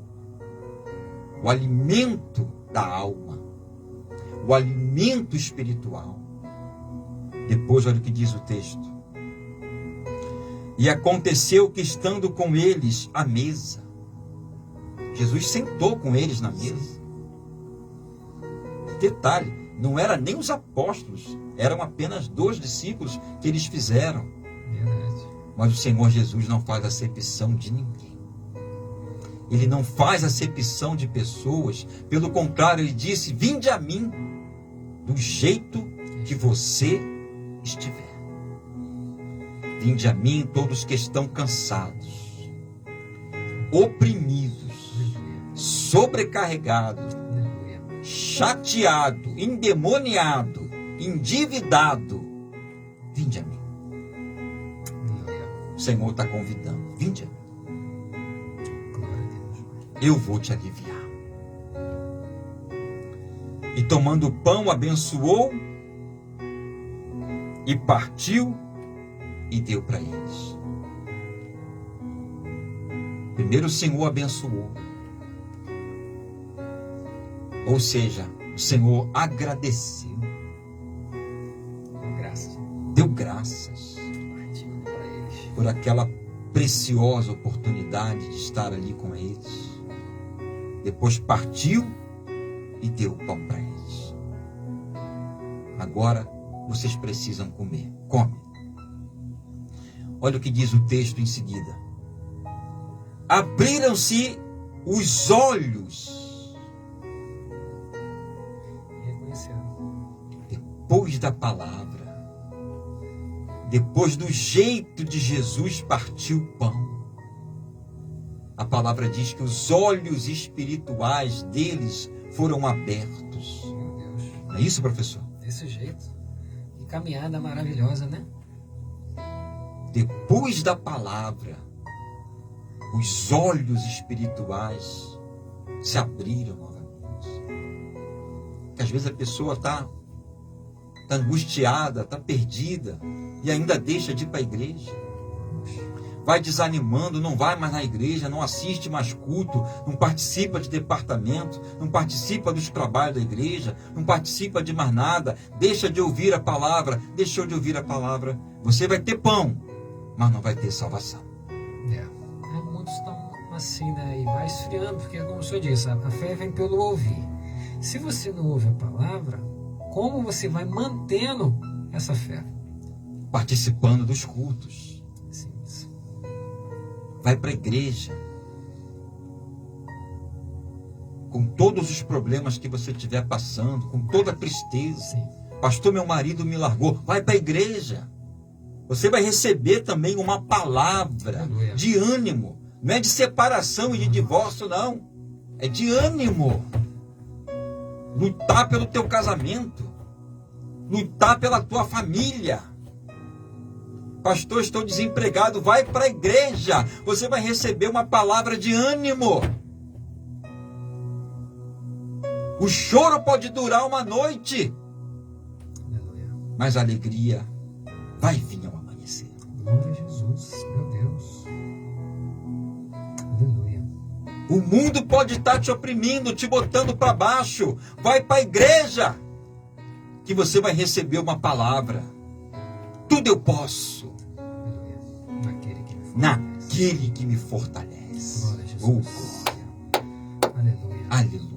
O alimento da alma. O alimento espiritual. Depois olha o que diz o texto. E aconteceu que estando com eles à mesa. Jesus sentou com eles na mesa. Detalhe, não era nem os apóstolos, eram apenas 2 discípulos que eles fizeram. Verdade. Mas o Senhor Jesus não faz acepção de ninguém. Ele não faz acepção de pessoas. Pelo contrário, ele disse: vinde a mim do jeito que você estiver. Vinde a mim todos que estão cansados, oprimidos, sobrecarregados, Aleluia. chateado, endemoniado, endividado. Vinde a mim. Aleluia. O Senhor está convidando. Vinde a mim. Glória a Deus. Eu vou te aliviar. E tomando o pão, abençoou e partiu e deu para eles. Primeiro o Senhor abençoou. Ou seja, o Senhor agradeceu. Graças. Deu graças Partiu para eles. por aquela preciosa oportunidade de estar ali com eles. Depois partiu e deu o pão para eles. Agora vocês precisam comer. Come. Olha o que diz o texto em seguida. Abriram-se os olhos. Reconheceram. Depois da palavra, depois do jeito de Jesus partir o pão, a palavra diz que os olhos espirituais deles foram abertos. Meu Deus. Não é isso, professor? Desse jeito. Que caminhada maravilhosa, né? Depois da palavra, os olhos espirituais se abriram novamente. Porque às vezes a pessoa está angustiada, está perdida e ainda deixa de ir para a igreja. Vai desanimando, não vai mais na igreja, não assiste mais culto, não participa de departamento, não participa dos trabalhos da igreja, não participa de mais nada, deixa de ouvir a palavra, deixou de ouvir a palavra. Você vai ter pão, mas não vai ter salvação. Muitos estão assim, né? E vai esfriando, porque como o senhor disse, a fé vem pelo ouvir. Se você não ouve a palavra, como você vai mantendo essa fé? Participando dos cultos. Sim, isso. Vai para a igreja. Com todos os problemas que você estiver passando, com toda a tristeza. Sim. Pastor, meu marido me largou. Vai para a igreja. Você vai receber também uma palavra Aleluia. de ânimo. Não é de separação e de divórcio, não. É de ânimo. Lutar pelo teu casamento. Lutar pela tua família. Pastor, estou desempregado. Vai para a igreja. Você vai receber uma palavra de ânimo. O choro pode durar uma noite, Aleluia. mas a alegria vai vir ao amanhecer. Glória a Jesus, meu Deus. Aleluia. O mundo pode estar te oprimindo, te botando para baixo. Vai para a igreja, que você vai receber uma palavra. Tudo eu posso Aleluia. Naquele que me fortalece. naquele que me fortalece. Glória a Jesus. Oh, glória. Aleluia. Aleluia.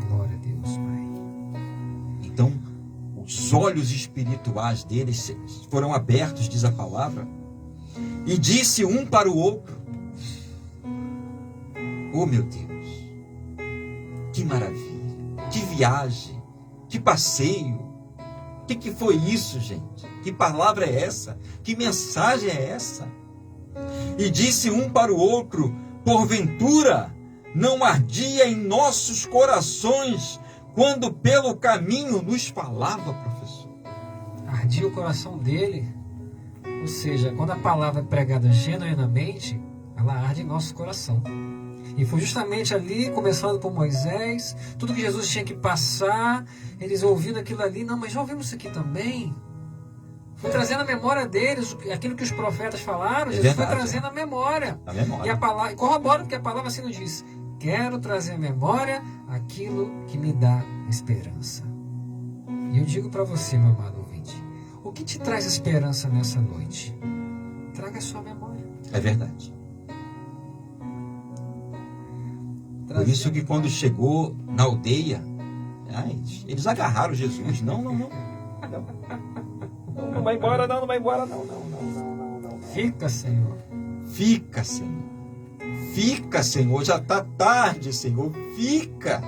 Glória a Deus, Pai. Então, os olhos espirituais deles foram abertos, diz a palavra, e disse um para o outro: oh meu Deus, que maravilha, que viagem, que passeio, o que foi isso, gente? Que palavra é essa? Que mensagem é essa? E disse um para o outro: porventura, não ardia em nossos corações quando pelo caminho nos falava, professor? Ardia o coração dele. Ou seja, quando a palavra é pregada genuinamente, ela arde em nosso coração. E foi justamente ali, começando por Moisés, tudo que Jesus tinha que passar, eles ouvindo aquilo ali, não, mas já ouvimos isso aqui também. Foi trazendo a memória deles, aquilo que os profetas falaram, Jesus verdade, foi trazendo a memória. A memória. E a palavra, corrobora porque a palavra assim nos diz: quero trazer à memória aquilo que me dá esperança. E eu digo para você, meu amado ouvinte, o que te traz esperança nessa noite? Traga a sua memória. É verdade. Por isso que quando chegou na aldeia, eles agarraram Jesus. Não vai embora, não vai embora, não. Fica, Senhor. Fica, Senhor. Fica, Senhor. Já está tarde, Senhor. Fica.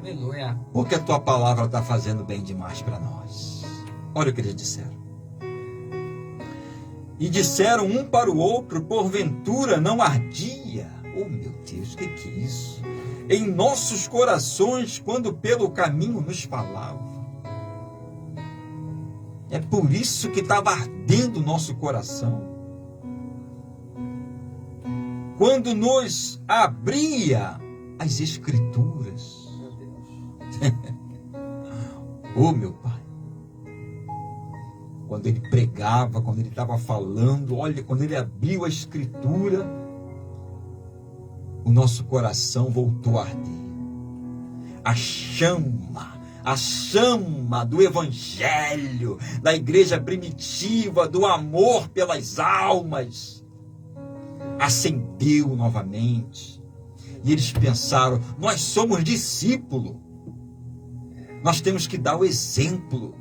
Aleluia. Porque a tua palavra está fazendo bem demais para nós. Olha o que eles disseram. E disseram um para o outro, porventura não ardia. Oh, meu Deus, o que é isso? Em nossos corações, quando pelo caminho nos falava. É por isso que estava ardendo o nosso coração. Quando nos abria as Escrituras. Meu Deus. Oh, meu Pai. Quando ele pregava, quando ele estava falando, olha, quando ele abriu a Escritura, o nosso coração voltou a arder. A chama do Evangelho, da igreja primitiva, do amor pelas almas, acendeu novamente. E eles pensaram, nós somos discípulos, nós temos que dar o exemplo.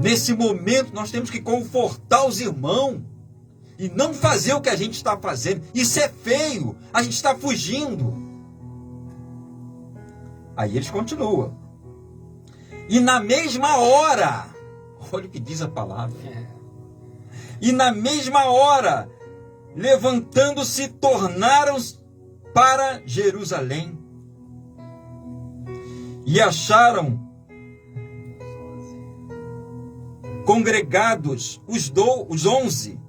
Nesse momento nós temos que confortar os irmãos e não fazer o que a gente está fazendo. Isso é feio, a gente está fugindo. Aí eles continuam. E na mesma hora, olha o que diz a palavra. E na mesma hora, levantando-se, tornaram para Jerusalém. E acharam congregados os 11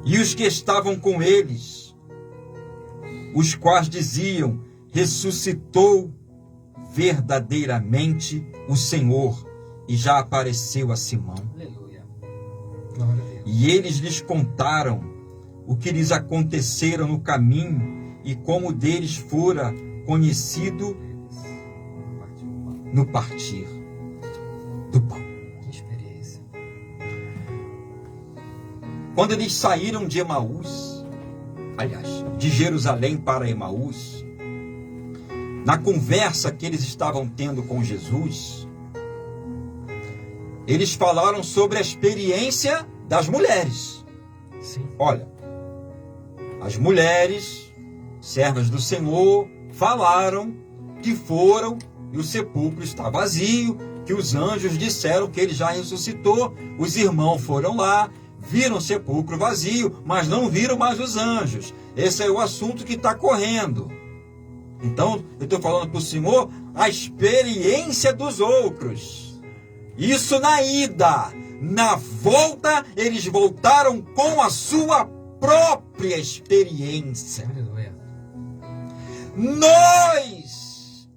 e os que estavam com eles, os quais diziam: ressuscitou verdadeiramente o Senhor e já apareceu a Simão. Aleluia. Glória a Deus. E eles lhes contaram o que lhes acontecera no caminho e como deles fora conhecido no partir do pão. Que experiência. Quando eles saíram de Emaús, aliás, de Jerusalém para Emaús, na conversa que eles estavam tendo com Jesus, eles falaram sobre a experiência das mulheres. Sim. Olha, as mulheres, servas do Senhor, falaram que foram e o sepulcro está vazio, que os anjos disseram que ele já ressuscitou. Os irmãos foram lá, viram o sepulcro vazio, mas não viram mais os anjos. Esse é o assunto que está correndo. Então, eu estou falando para o Senhor a experiência dos outros. Isso na ida. Na volta, eles voltaram com a sua própria experiência. Aleluia. Nós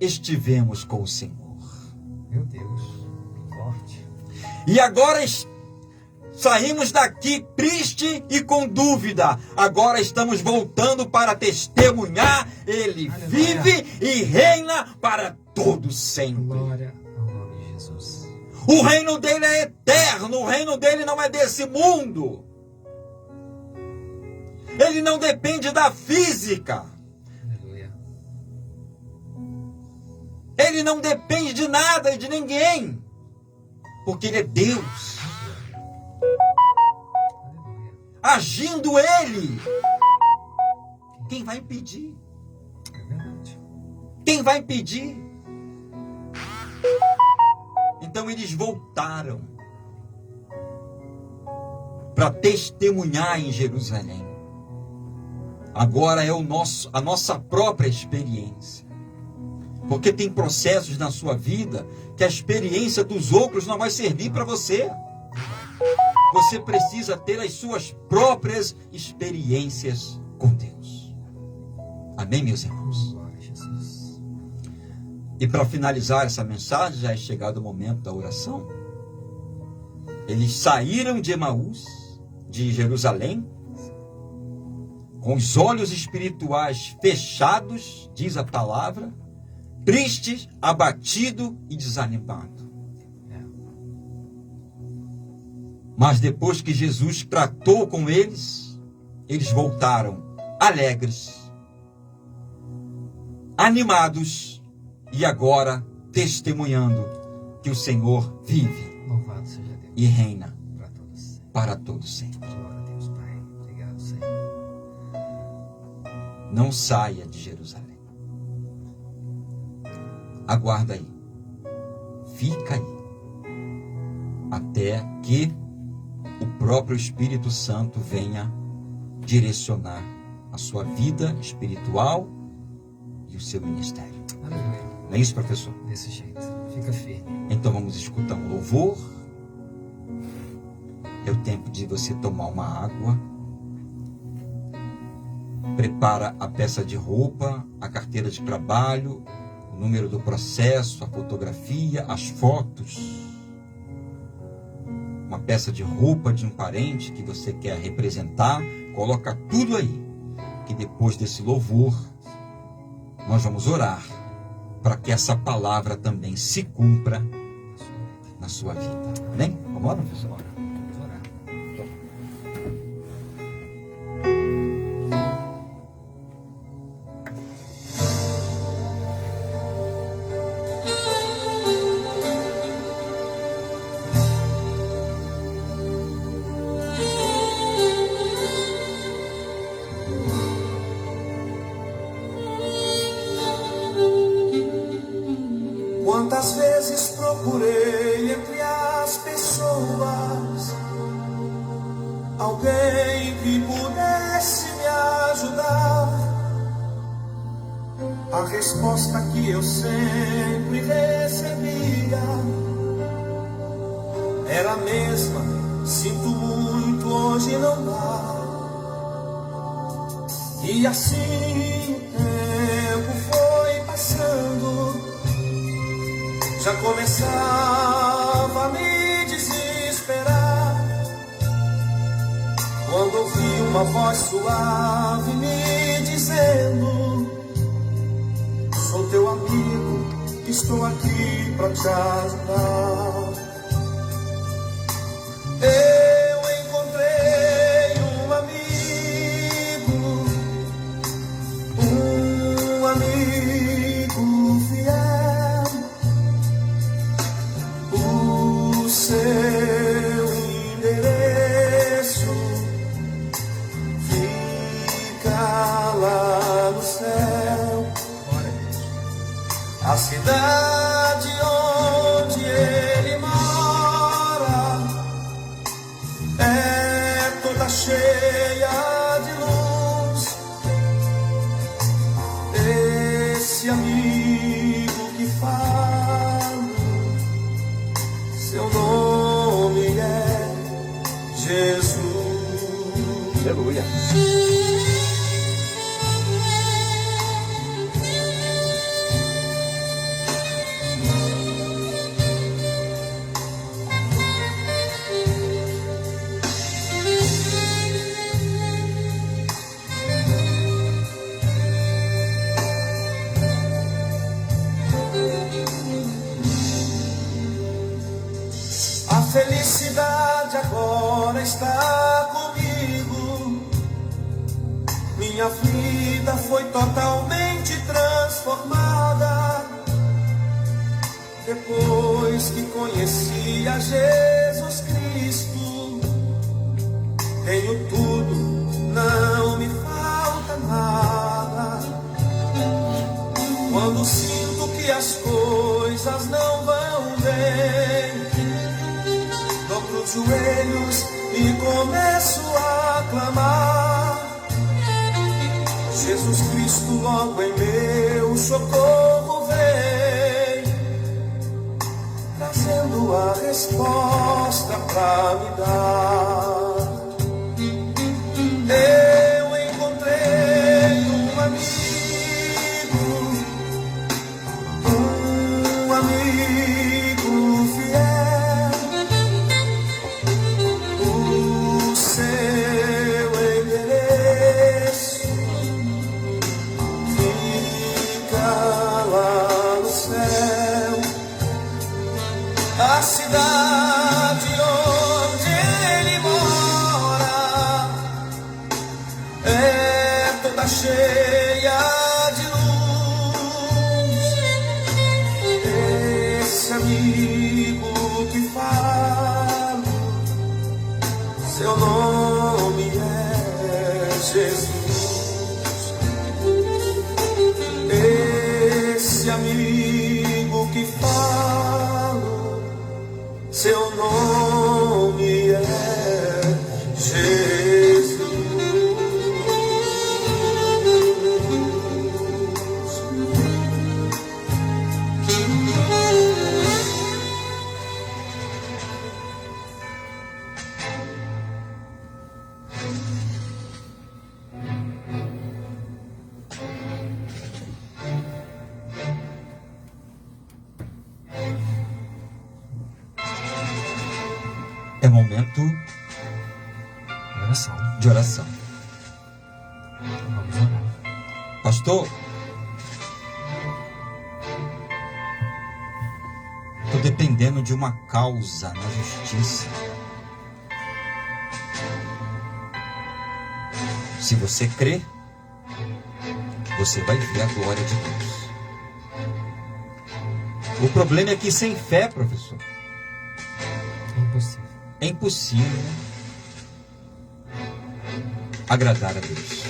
estivemos com o Senhor. Meu Deus. Forte. E agora saímos daqui triste e com dúvida. Agora estamos voltando para testemunhar. Ele Aleluia. vive e reina para todo sempre. Glória ao nome de Jesus. O reino dele é eterno. O reino dele não é desse mundo. Ele não depende da física. Aleluia. Ele não depende de nada e de ninguém. Porque ele é Deus. Aleluia. Agindo ele, quem vai impedir? É verdade. Quem vai impedir? Então eles voltaram para testemunhar em Jerusalém. Agora é a nossa própria experiência. Porque tem processos na sua vida que a experiência dos outros não vai servir para você. Você precisa ter as suas próprias experiências com Deus. Amém, meus irmãos? Glória a Jesus. E para finalizar essa mensagem, já é chegado o momento da oração. Eles saíram de Emaús, de Jerusalém, com os olhos espirituais fechados, diz a palavra, tristes, abatido e desanimado. Mas depois que Jesus tratou com eles, eles voltaram alegres, animados e agora testemunhando que o Senhor vive. Louvado seja Deus. E reina Para todos sempre. para todos sempre. Glória a Deus, Pai. Obrigado, Senhor. Não saia de Jerusalém. Aguarda aí. Fica aí. Até que o próprio Espírito Santo venha direcionar a sua vida espiritual e o seu ministério. Aleluia. Não é isso, professor? Desse jeito. Fica firme. Então vamos escutar um louvor. É o tempo de você tomar uma água. Prepara a peça de roupa, a carteira de trabalho, o número do processo, a fotografia, as fotos. Uma peça de roupa de um parente que você quer representar. Coloca tudo aí. Que depois desse louvor, nós vamos orar para que essa palavra também se cumpra na sua vida. Amém? Vamos lá, professor? Vamos orar. Quantas vezes procurei entre as pessoas alguém que pudesse me ajudar. A resposta que eu sempre recebia era a mesma: sinto muito, hoje não dá. E assim o tempo foi passando, já começava a me desesperar, quando ouvi uma voz suave me dizendo: sou teu amigo, estou aqui para te ajudar. Eu encontrei um amigo fiel. O seu endereço fica lá no céu. A cidade onde ele mora é toda cheia de luz. Esse amigo que falo, seu nome é Jesus. Aleluia. A felicidade agora está comigo. Minha vida foi totalmente transformada depois que conheci a Jesus Cristo. Tenho tudo, não me falta nada. Quando sinto que as coisas não vão bem, dobro os joelhos e começo a clamar: Jesus Cristo logo em meu socorro vem, trazendo a resposta pra me dar. Eu encontrei um amigo fiel. O seu endereço fica lá no céu. A cidade onde ele mora é toda cheia de luz. Esse amigo que falo, seu nome é Jesus. Esse amigo que falo, seu nome é Jesus. É momento Oração. de oração. Vamos orar. Pastor, estou dependendo de uma causa na justiça. Se você crer, você vai ver a glória de Deus. O problema é que sem fé, professor, É impossível. é impossível agradar a Deus.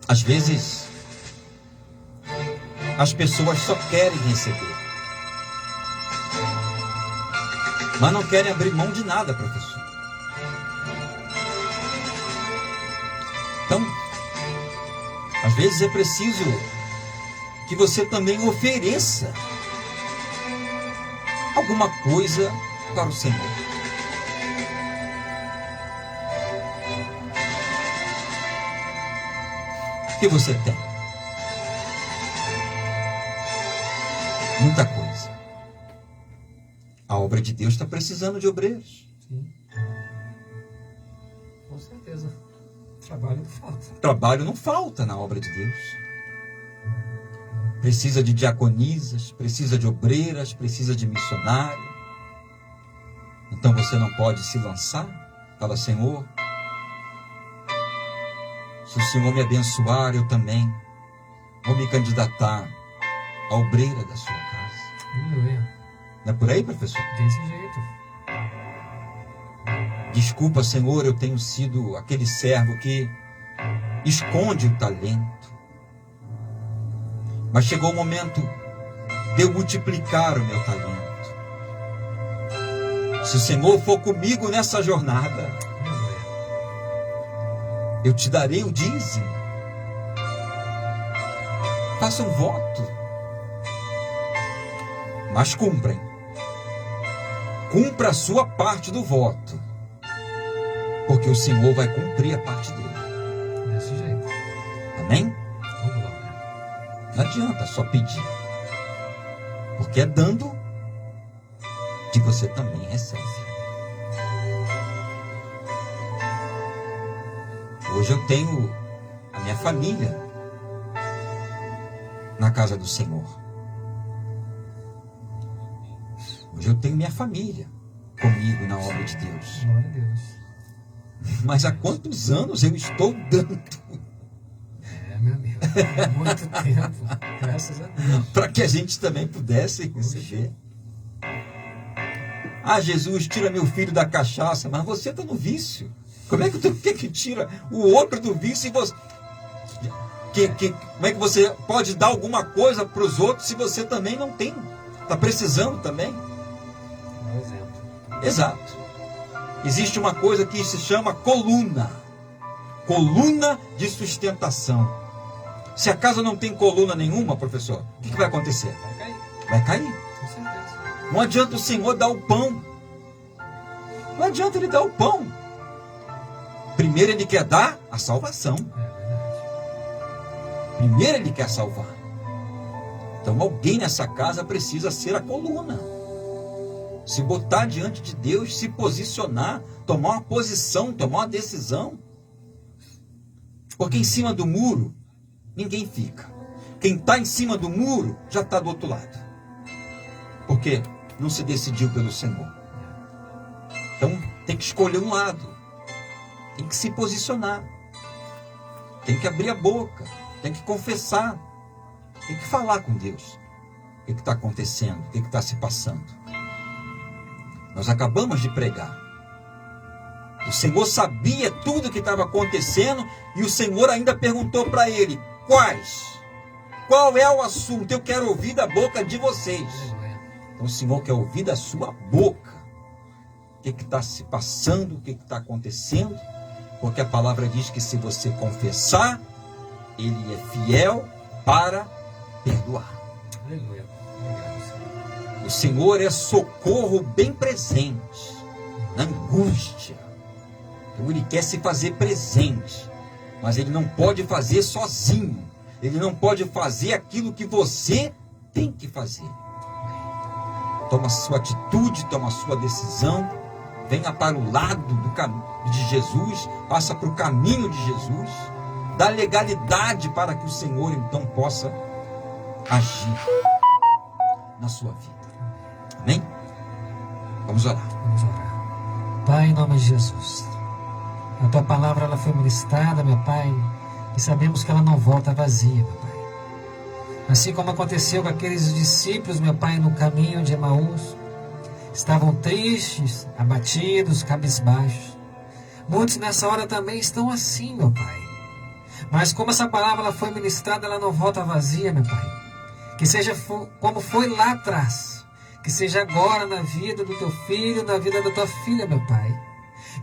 Às vezes, as pessoas só querem receber, mas não querem abrir mão de nada, professor. Então, às vezes é preciso que você também ofereça alguma coisa para o Senhor. O que você tem? Muita coisa. A obra de Deus está precisando de obreiros. Sim. Com certeza. Trabalho não falta. Trabalho não falta na obra de Deus. Precisa de diaconisas, precisa de obreiras, precisa de missionário. Então você não pode se lançar? Fala, Senhor, se o Senhor me abençoar, eu também vou me candidatar a obreira da sua casa. Aleluia. Não é por aí, professor? Desse jeito. Desculpa, Senhor, eu tenho sido aquele servo que esconde o talento. Mas chegou o momento de eu multiplicar o meu talento. Se o Senhor for comigo nessa jornada, Aleluia. eu te darei o dízimo. Faça um voto. Mas cumprem. Cumpra a sua parte do voto. Porque o Senhor vai cumprir a parte dele. Desse jeito. Amém? Oh, glória. Não adianta só pedir. Porque é dando que você também recebe. Hoje eu tenho a minha família na casa do Senhor. Hoje eu tenho minha família comigo na obra de Deus. Glória a Deus. Mas há quantos anos eu estou dando É, meu amigo. Muito tempo. Graças a Deus. para que a gente também pudesse receber? Ah, Jesus, tira meu filho da cachaça, mas você está no vício. Como é que tu quer que tira o outro do vício e você... Como é que você pode dar alguma coisa para os outros se você também não tem? Está precisando também? Um exemplo. Exato. existe uma coisa que se chama coluna. Coluna de sustentação. Se a casa não tem coluna nenhuma, professor, o que vai acontecer? Vai cair, Vai cair. com certeza. Não adianta o Senhor dar o pão. Não adianta Ele dar o pão. Primeiro Ele quer dar a salvação. É verdade. Primeiro Ele quer salvar. Então alguém nessa casa precisa ser a coluna. Se botar diante de Deus, se posicionar, tomar uma posição, tomar uma decisão. Porque em cima do muro, ninguém fica. Quem está em cima do muro, já está do outro lado. Porque não se decidiu pelo Senhor. Então tem que escolher um lado. Tem que se posicionar. Tem que abrir a boca. Tem que confessar. Tem que falar com Deus. O que está acontecendo? O que está se passando? Nós acabamos de pregar. O Senhor sabia tudo o que estava acontecendo e o Senhor ainda perguntou para ele: quais? Qual é o assunto? Eu quero ouvir da boca de vocês. Então o Senhor quer ouvir da sua boca. O que está se passando? O que está acontecendo? Porque a palavra diz que se você confessar, Ele é fiel para perdoar. Aleluia. Obrigado, Senhor. O Senhor é socorro bem presente na angústia. Então Ele quer se fazer presente, mas Ele não pode fazer sozinho. Ele não pode fazer aquilo que você tem que fazer. Toma a sua atitude, toma a sua decisão. Venha para o lado de Jesus, passa para o caminho de Jesus, dá legalidade para que o Senhor então possa agir na sua vida. Amém? Vamos orar. Vamos orar. Pai, em nome de Jesus, a Tua palavra ela foi ministrada, meu Pai, e sabemos que ela não volta vazia, meu Pai. Assim como aconteceu com aqueles discípulos, meu Pai, no caminho de Emaús, estavam tristes, abatidos, cabisbaixos. Muitos nessa hora também estão assim, meu Pai. Mas como essa palavra ela foi ministrada, ela não volta vazia, meu Pai. Que seja como foi lá atrás, que seja agora na vida do Teu filho, na vida da Tua filha, meu Pai.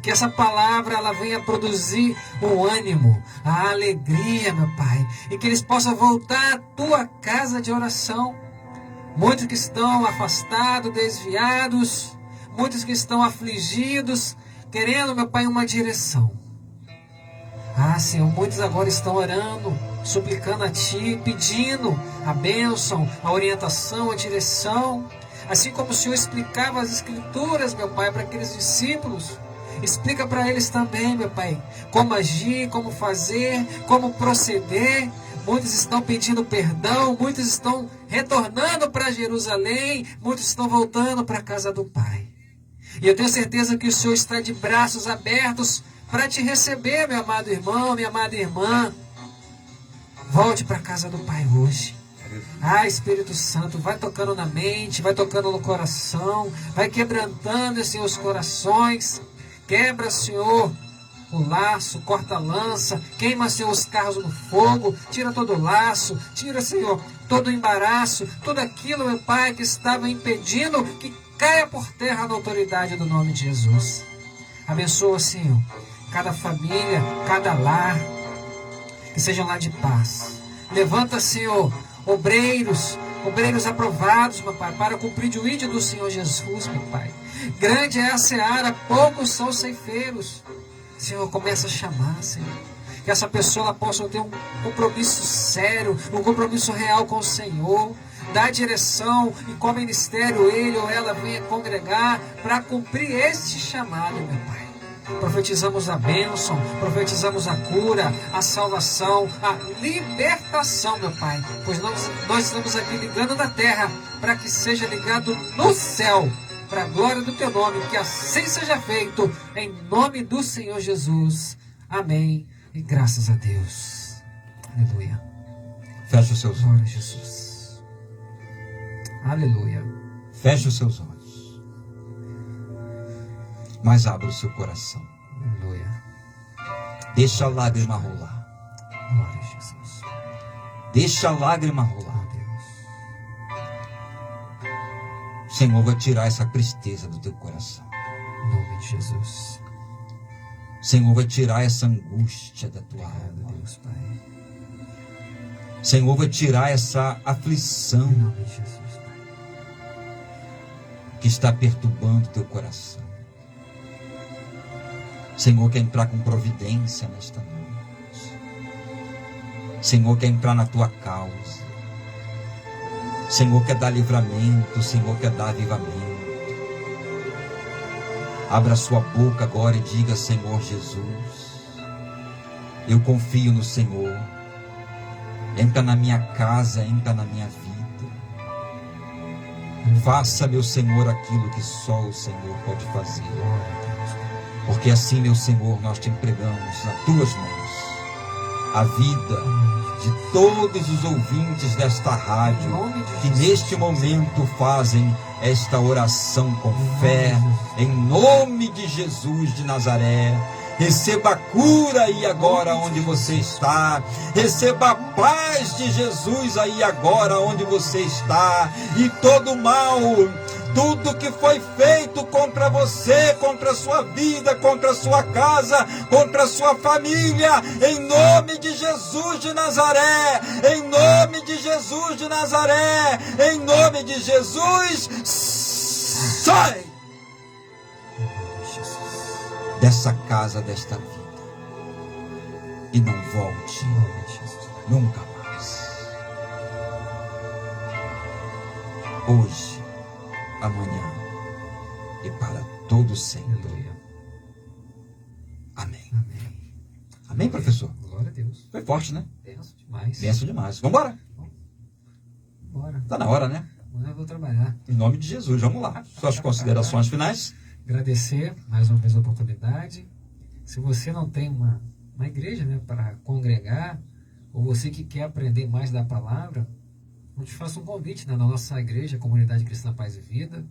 Que essa palavra ela venha produzir o ânimo, a alegria, meu Pai. E que eles possam voltar à Tua casa de oração. Muitos que estão afastados, desviados, muitos que estão afligidos, querendo, meu Pai, uma direção. Ah, Senhor, muitos agora estão orando, suplicando a Ti, pedindo a bênção, a orientação, a direção. Assim como o Senhor explicava as Escrituras, meu Pai, para aqueles discípulos, explica para eles também, meu Pai, como agir, como fazer, como proceder. Muitos estão pedindo perdão, muitos estão retornando para Jerusalém, muitos estão voltando para a casa do Pai. E eu tenho certeza que o Senhor está de braços abertos para te receber, meu amado irmão, minha amada irmã. Volte para a casa do Pai hoje. Ah, Espírito Santo, vai tocando na mente, vai tocando no coração, vai quebrantando, Senhor, os corações. Quebra, Senhor, o laço, corta a lança, queima, Senhor, os carros no fogo, tira todo o laço, tira, Senhor, todo o embaraço, tudo aquilo, meu Pai, que estava impedindo que caia por terra na autoridade do nome de Jesus. Abençoa, Senhor, cada família, cada lar, que seja um lar de paz. Levanta, Senhor, obreiros aprovados, meu Pai, para cumprir o ídolo do Senhor Jesus, meu Pai. Grande é a seara, poucos são os ceifeiros. Senhor, começa a chamar, Senhor. Que essa pessoa ela possa ter um compromisso sério, um compromisso real com o Senhor. Dá direção e qual ministério ele ou ela venha congregar para cumprir este chamado, meu Pai. Profetizamos a bênção, profetizamos a cura, a salvação, a libertação, meu Pai. Pois nós estamos aqui ligando na terra para que seja ligado no céu. Para a glória do Teu nome, que assim seja feito, em nome do Senhor Jesus. Amém. E graças a Deus. Aleluia. Feche os seus olhos. Glória a Jesus. Aleluia. Feche os seus olhos. Mas abra o seu coração. Aleluia. Deixa a lágrima rolar. Glória a Jesus. Deixa a lágrima rolar. Oh, Deus. O Senhor vai tirar essa tristeza do teu coração. Em nome de Jesus. Senhor, vai tirar essa angústia da tua Obrigado, alma. Deus, Pai. Senhor, vai tirar essa aflição Em nome de Jesus, Pai. que está perturbando teu coração. Senhor, quer entrar com providência nesta noite. Senhor, quer entrar na tua causa. Senhor, quer dar livramento. Senhor, quer dar avivamento. Abra sua boca agora e diga: Senhor Jesus, eu confio no Senhor. Entra na minha casa, entra na minha vida. Faça, meu Senhor, aquilo que só o Senhor pode fazer. Porque assim, meu Senhor, nós te entregamos nas tuas mãos a vida de todos os ouvintes desta rádio que neste momento fazem esta oração com fé, em nome de Jesus de Nazaré. Receba a cura aí agora onde você está. Receba a paz de Jesus aí agora onde você está. E todo mal, tudo que foi feito contra você, contra a sua vida, contra a sua casa, contra a sua família, em nome de Jesus de Nazaré, em nome de Jesus de Nazaré, em nome de Jesus, sai dessa casa, desta vida, e não volte nunca mais. Hoje, amanhã e para todo sempre. Amém. Amém. Amém, professor? Glória a Deus. Foi forte, né? Benção demais. Benção demais. Vamos embora? Bora. Tá na hora, né? Amanhã eu vou trabalhar. Em nome de Jesus, vamos lá. Suas considerações finais? Agradecer mais uma vez a oportunidade. Se você não tem uma igreja, né, para congregar, ou você que quer aprender mais da palavra, eu te faço um convite, né, na nossa igreja, Comunidade Cristã Paz e Vida,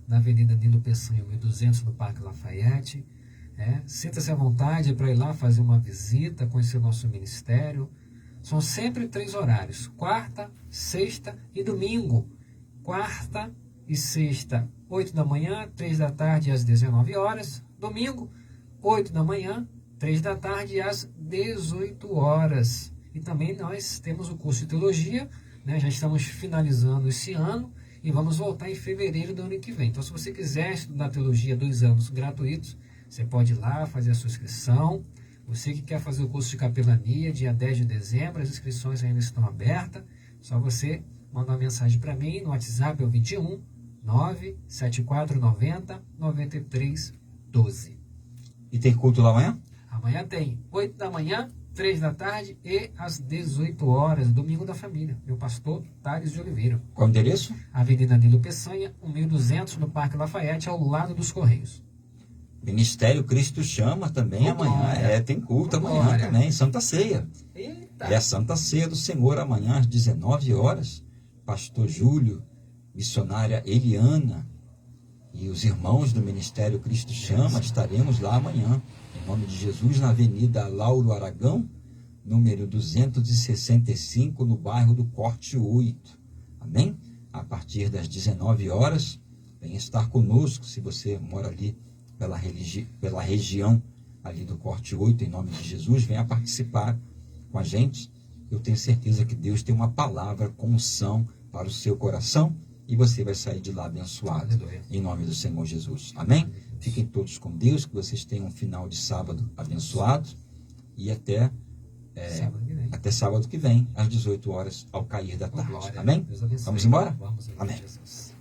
na Avenida Nilo Peçanha, 1200, no Parque Lafayette. Sinta-se à vontade para ir lá fazer uma visita, conhecer o nosso ministério. São sempre 3 horários: quarta, sexta e domingo. Quarta e sexta, 8 da manhã, 3 da tarde às 19 horas. Domingo, 8 da manhã, 3 da tarde às 18 horas. E também nós temos o curso de teologia, né? Já estamos finalizando esse ano e vamos voltar em fevereiro do ano que vem. Então, se você quiser estudar teologia 2 anos gratuitos, você pode ir lá fazer a sua inscrição. Você que quer fazer o curso de capelania, dia 10 de dezembro, as inscrições ainda estão abertas. Só você mandar uma mensagem para mim no WhatsApp, é o 21 97490 9312. E tem culto lá amanhã? Amanhã tem 8 da manhã, 3 da tarde e às 18 horas, domingo da família. Meu pastor Thales de Oliveira. Qual o endereço? Avenida Nilo Peçanha, 1200, no Parque Lafayette, ao lado dos Correios. Ministério Cristo Chama também amanhã. Glória. Tem culto amanhã Glória. também, Santa Ceia. Eita! É a Santa Ceia do Senhor amanhã às 19 horas. Pastor Júlio, missionária Eliana e os irmãos do Ministério Cristo Chama, estaremos lá amanhã, em nome de Jesus, na Avenida Lauro Aragão, número 265, no bairro do Corte 8. Amém? A partir das 19 horas, venha estar conosco, se você mora ali pela região ali do Corte 8, em nome de Jesus, venha participar com a gente. Eu tenho certeza que Deus tem uma palavra com unção para o seu coração e você vai sair de lá abençoado, Aleluia. em nome do Senhor Jesus. Amém? Fiquem todos com Deus, que vocês tenham um final de sábado abençoado e até sábado que vem, às 18 horas, ao cair da tarde. Glória. Amém? Deus abençoe. Vamos embora? Vamos, Amém. Jesus.